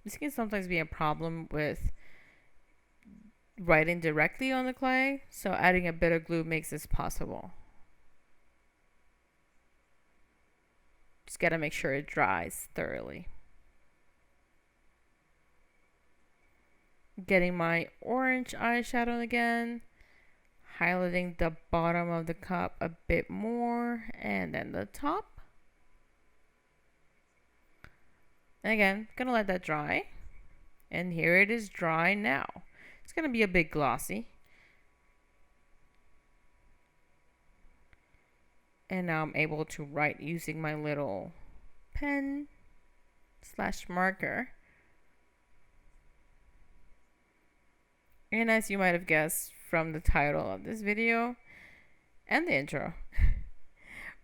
This can sometimes be a problem with writing directly on the clay, so adding a bit of glue makes this possible. Just gotta make sure it dries thoroughly. Getting my orange eyeshadow again, highlighting the bottom of the cup a bit more, and then the top. Again, gonna let that dry. And here it is dry now. It's gonna be a bit glossy. And now I'm able to write using my little pen / marker. And as you might have guessed from the title of this video and the intro,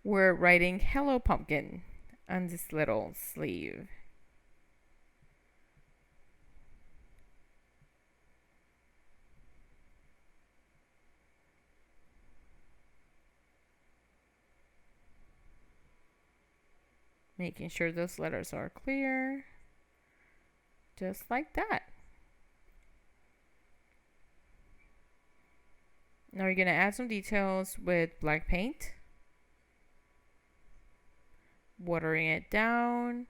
we're writing "Hello Pumpkin" on this little sleeve. Making sure those letters are clear. Just like that. Now you're going to add some details with black paint. Watering it down.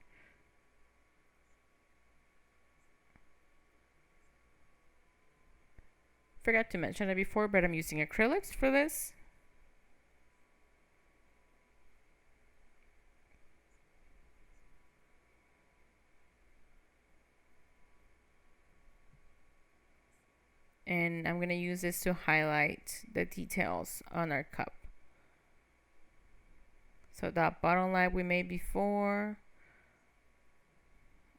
Forgot to mention it before, but I'm using acrylics for this. And I'm going to use this to highlight the details on our cup. So that bottom line we made before,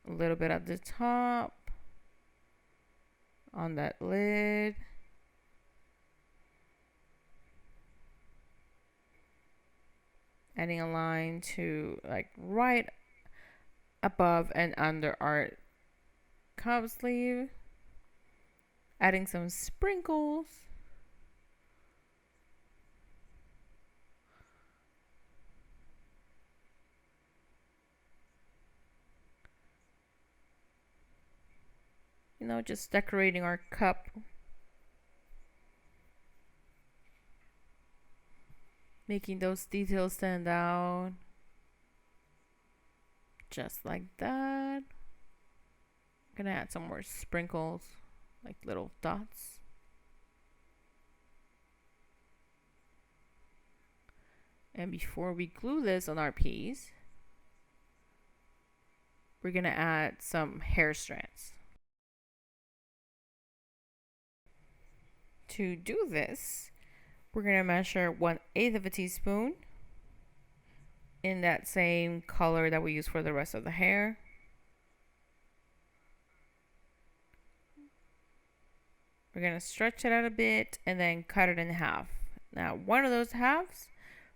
a little bit at the top, on that lid. Adding a line to like right above and under our cup sleeve. Adding some sprinkles. You know, just decorating our cup. Making those details stand out. Just like that. I'm gonna add some more sprinkles. Like little dots. And before we glue this on our piece, we're going to add some hair strands. To do this, we're going to measure 1/8 of a teaspoon in that same color that we use for the rest of the hair. We're going to stretch it out a bit and then cut it in half. Now, one of those halves,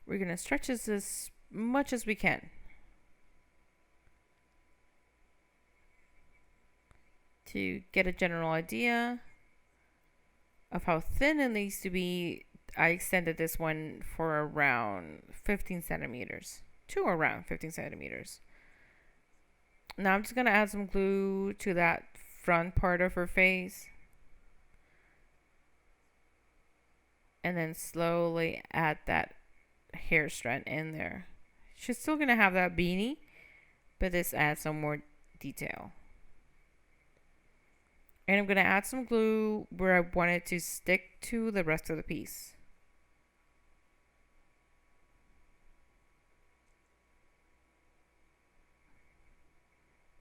we're going to stretch this as much as we can. To get a general idea of how thin it needs to be, I extended this one for around 15 centimeters. To around 15 centimeters. Now I'm just going to add some glue to that front part of her face. And then slowly add that hair strand in there. She's still going to have that beanie, but this adds some more detail. And I'm going to add some glue where I want it to stick to the rest of the piece.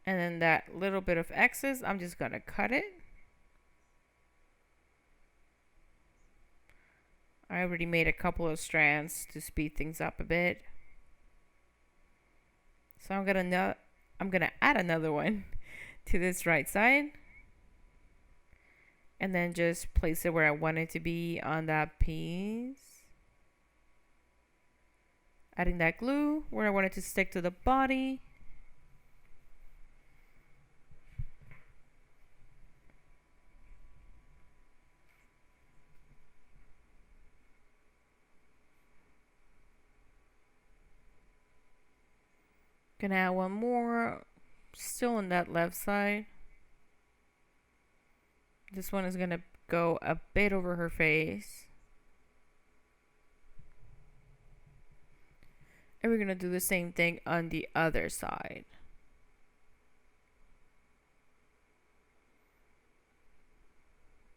And then that little bit of excess, I'm just going to cut it. I already made a couple of strands to speed things up a bit. So I'm gonna add another one to this right side. And then just place it where I want it to be on that piece. Adding that glue where I want it to stick to the body. Gonna add one more, still on that left side. This one is gonna go a bit over her face. And we're gonna do the same thing on the other side.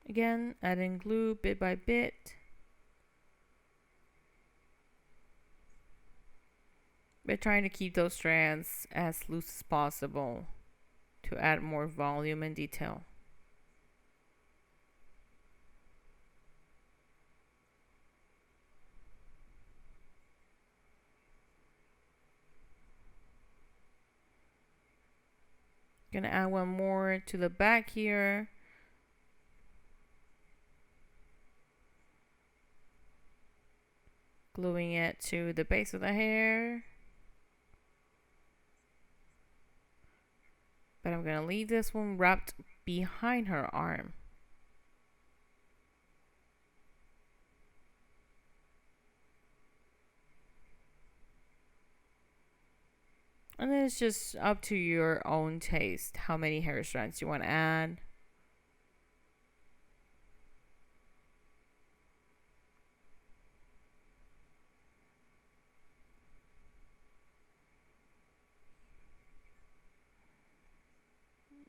Again, adding glue bit by bit. But trying to keep those strands as loose as possible to add more volume and detail. Gonna add one more to the back here. Gluing it to the base of the hair. But I'm gonna leave this one wrapped behind her arm. And then it's just up to your own taste how many hair strands you want to add.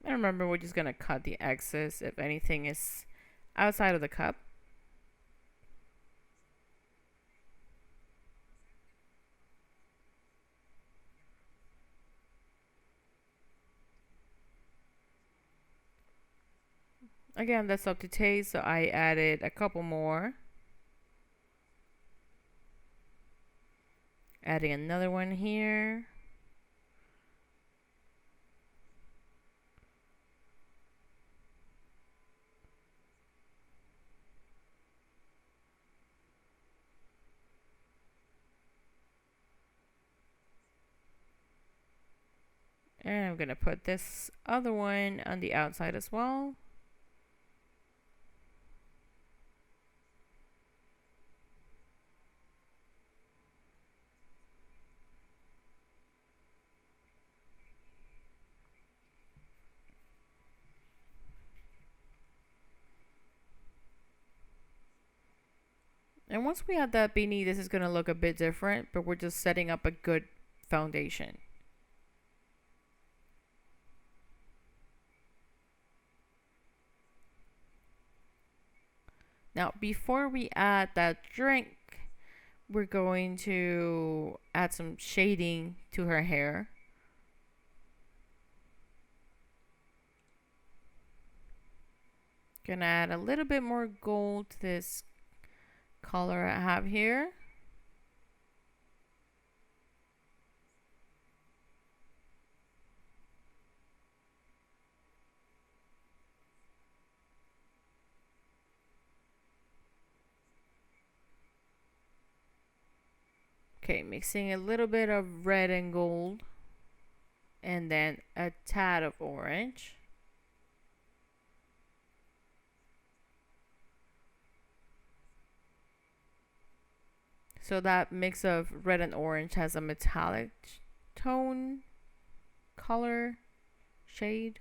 And remember, we're just going to cut the excess if anything is outside of the cup. Again, that's up to taste, so I added a couple more. Adding another one here. And I'm going to put this other one on the outside as well. And once we add that beanie, this is going to look a bit different, but we're just setting up a good foundation. Now, before we add that drink, We're going to add some shading to her hair. Gonna add a little bit more gold to this color I have here. Okay, mixing a little bit of red and gold, and then a tad of orange. So that mix of red and orange has a metallic tone, color, shade.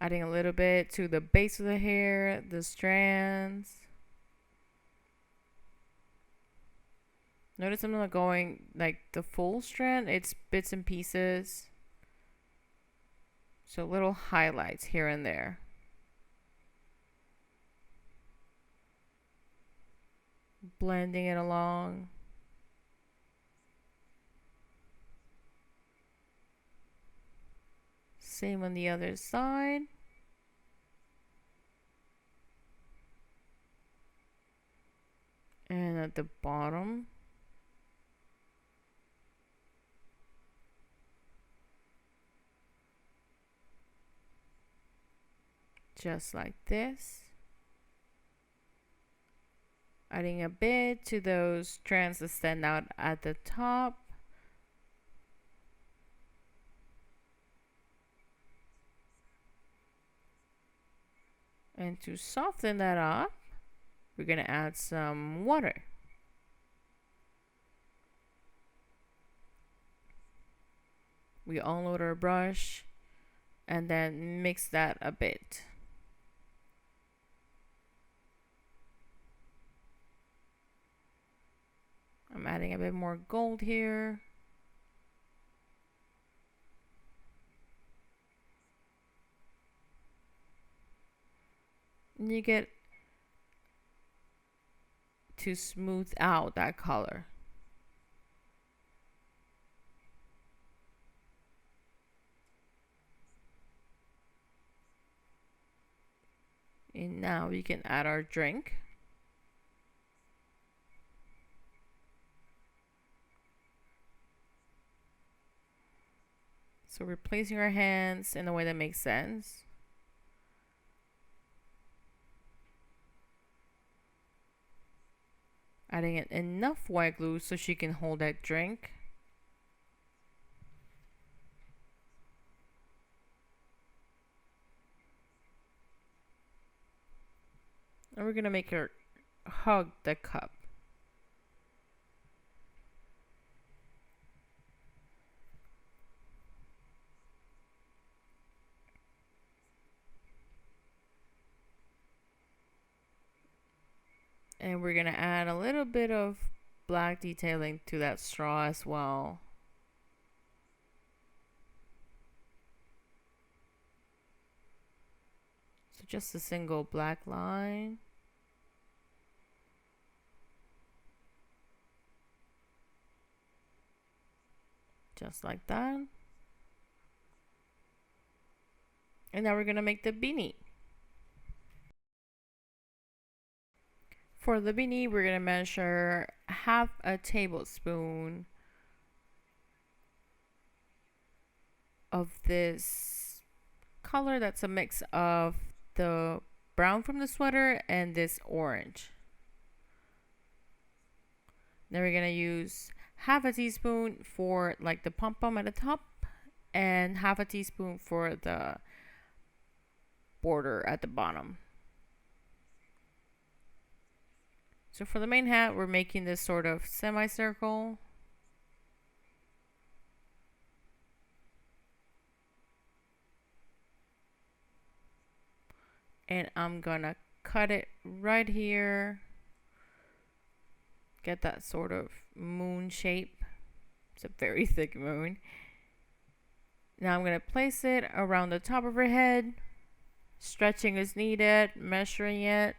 Adding a little bit to the base of the hair, the strands. Notice I'm not going like the full strand, it's bits and pieces. So little highlights here and there. Blending it along. Same on the other side. And at the bottom. Just like this. Adding a bit to those strands that stand out at the top. And to soften that up, we're going to add some water. We unload our brush and then mix that a bit. I'm adding a bit more gold here. And you get to smooth out that color. And now we can add our drink. So we're placing our hands in a way that makes sense. Adding in enough white glue so she can hold that drink. And we're gonna make her hug the cup. And we're gonna add a little bit of black detailing to that straw as well. So just a single black line. Just like that. And now we're gonna make the beanie. For the beanie, we're gonna measure half a tablespoon of this color that's a mix of the brown from the sweater and this orange. Then we're gonna use half a teaspoon for like the pom-pom at the top and half a teaspoon for the border at the bottom. So for the main hat, we're making this sort of semicircle. And I'm gonna cut it right here. Get that sort of moon shape. It's a very thick moon. Now I'm gonna place it around the top of her head. Stretching as needed, measuring it.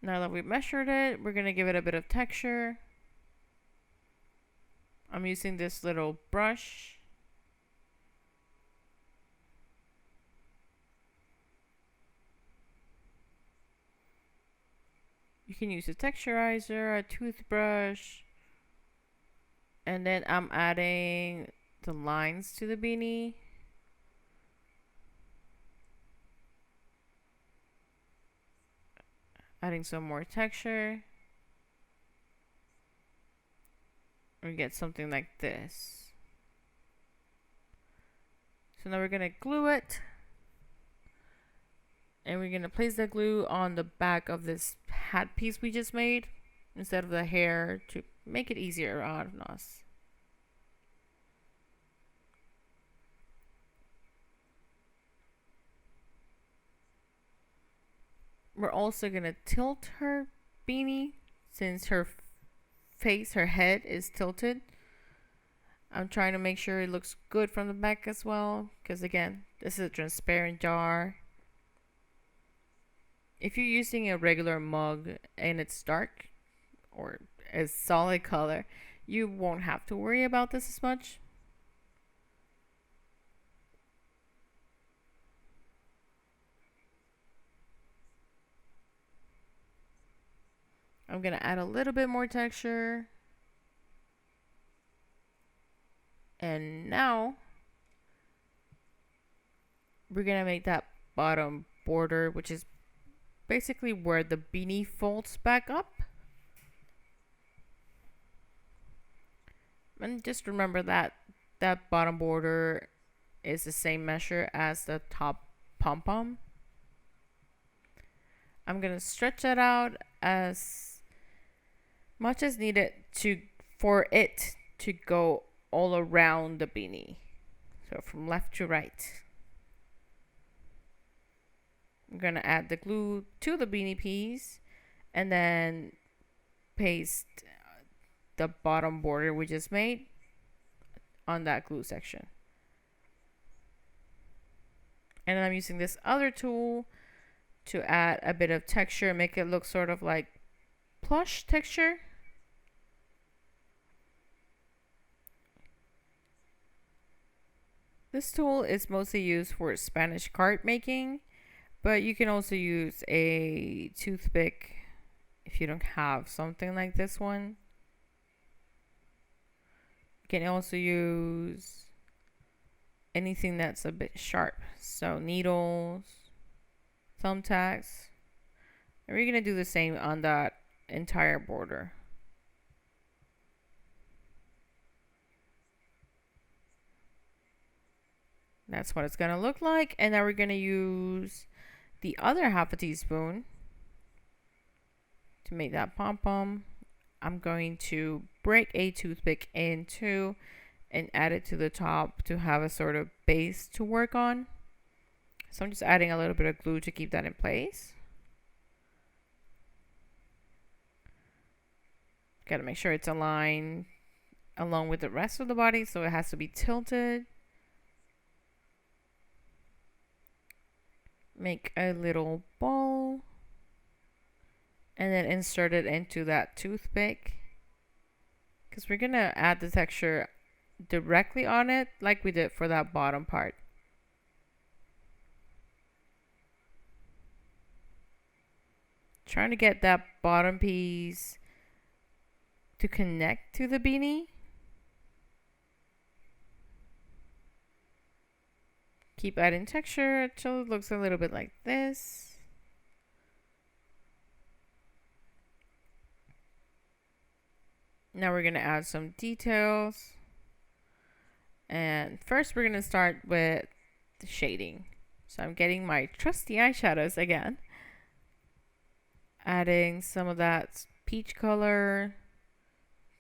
Now that we've measured it, we're going to give it a bit of texture. I'm using this little brush. You can use a texturizer, a toothbrush, and then I'm adding the lines to the beanie. Adding some more texture. We get something like this. So now we're gonna glue it. And we're gonna place the glue on the back of this hat piece we just made instead of the hair to make it easier on us. We're also gonna tilt her beanie since her face, her head is tilted. I'm trying to make sure it looks good from the back as well, because again, this is a transparent jar. If you're using a regular mug and it's dark or a solid color, you won't have to worry about this as much. I'm gonna add a little bit more texture. And now we're gonna make that bottom border, which is basically where the beanie folds back up. And just remember that that bottom border is the same measure as the top pom-pom. I'm gonna stretch that out as much as needed for it to go all around the beanie. So from left to right. I'm gonna add the glue to the beanie piece and then paste the bottom border we just made on that glue section. And then I'm using this other tool to add a bit of texture, make it look sort of like plush texture. This tool is mostly used for Spanish card making, but you can also use a toothpick if you don't have something like this one. You can also use anything that's a bit sharp. So needles, thumbtacks. And we're going to do the same on that entire border. That's what it's going to look like. And now we're going to use the other half a teaspoon to make that pom-pom. I'm going to break a toothpick in two and add it to the top to have a sort of base to work on. So I'm just adding a little bit of glue to keep that in place. Got to make sure it's aligned along with the rest of the body, so it has to be tilted. Make a little ball and then insert it into that toothpick, because we're gonna add the texture directly on it like we did for that bottom part. Trying to get that bottom piece to connect to the beanie. Keep adding texture until it looks a little bit like this. Now we're going to add some details. And first we're going to start with the shading. So I'm getting my trusty eyeshadows again. Adding some of that peach color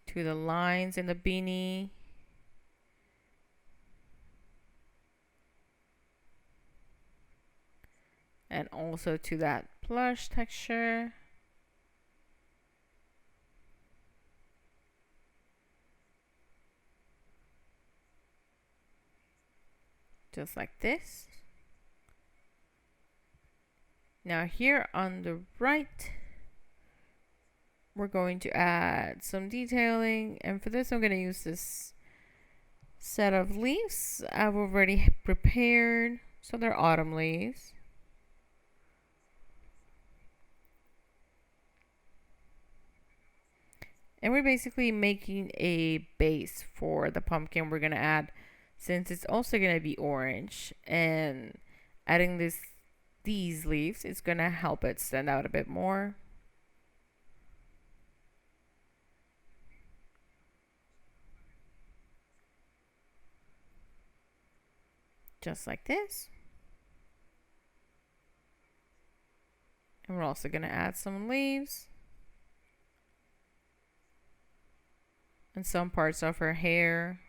to the lines in the beanie. And also to that plush texture. Just like this. Now here on the right, we're going to add some detailing, and for this I'm going to use this set of leaves I've already prepared. So they're autumn leaves. And we're basically making a base for the pumpkin we're going to add, since it's also going to be orange, and adding these leaves is going to help it stand out a bit more. Just like this. And we're also going to add some leaves and some parts of her hair.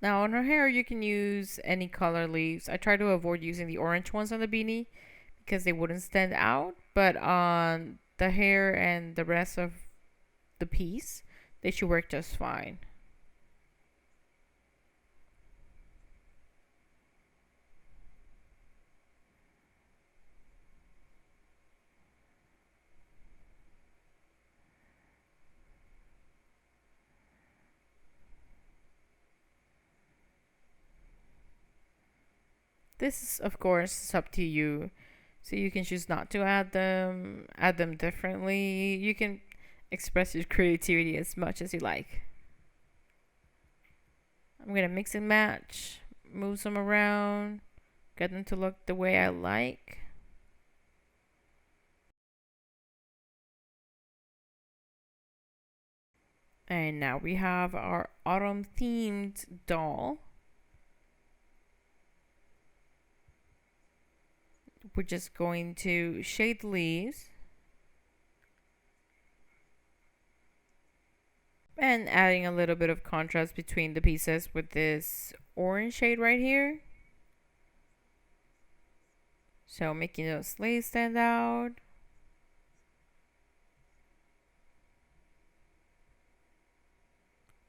Now on her hair you can use any color leaves. I try to avoid using the orange ones on the beanie because they wouldn't stand out, but on the hair and the rest of the piece they should work just fine. This is, of course, up to you. So you can choose not to add them differently. You can express your creativity as much as you like. I'm gonna mix and match, move some around, get them to look the way I like. And now we have our autumn themed doll. We're just going to shade the leaves and adding a little bit of contrast between the pieces with this orange shade right here. So making those leaves stand out.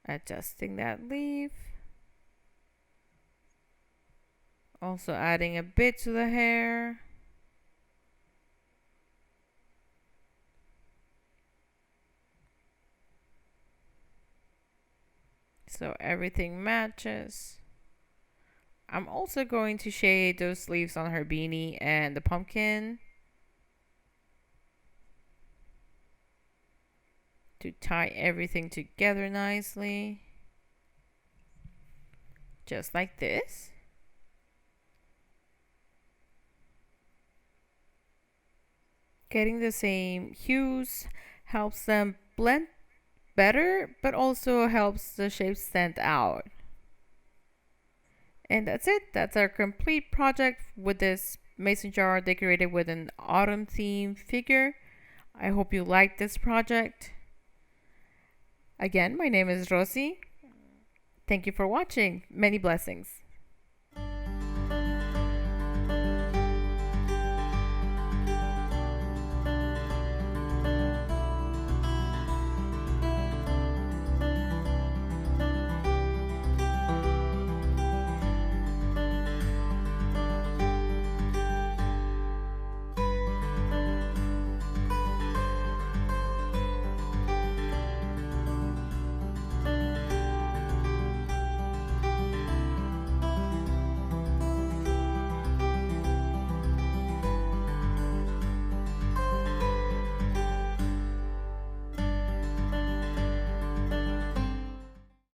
Adjusting that leaf. Also adding a bit to the hair. So everything matches. I'm also going to shade those leaves on her beanie and the pumpkin to tie everything together nicely. Just like this. Getting the same hues helps them blend better, but also helps the shapes stand out. And that's it. That's our complete project with this mason jar decorated with an autumn theme figure. I hope you liked this project. Again, my name is Rossy. Thank you for watching. Many blessings.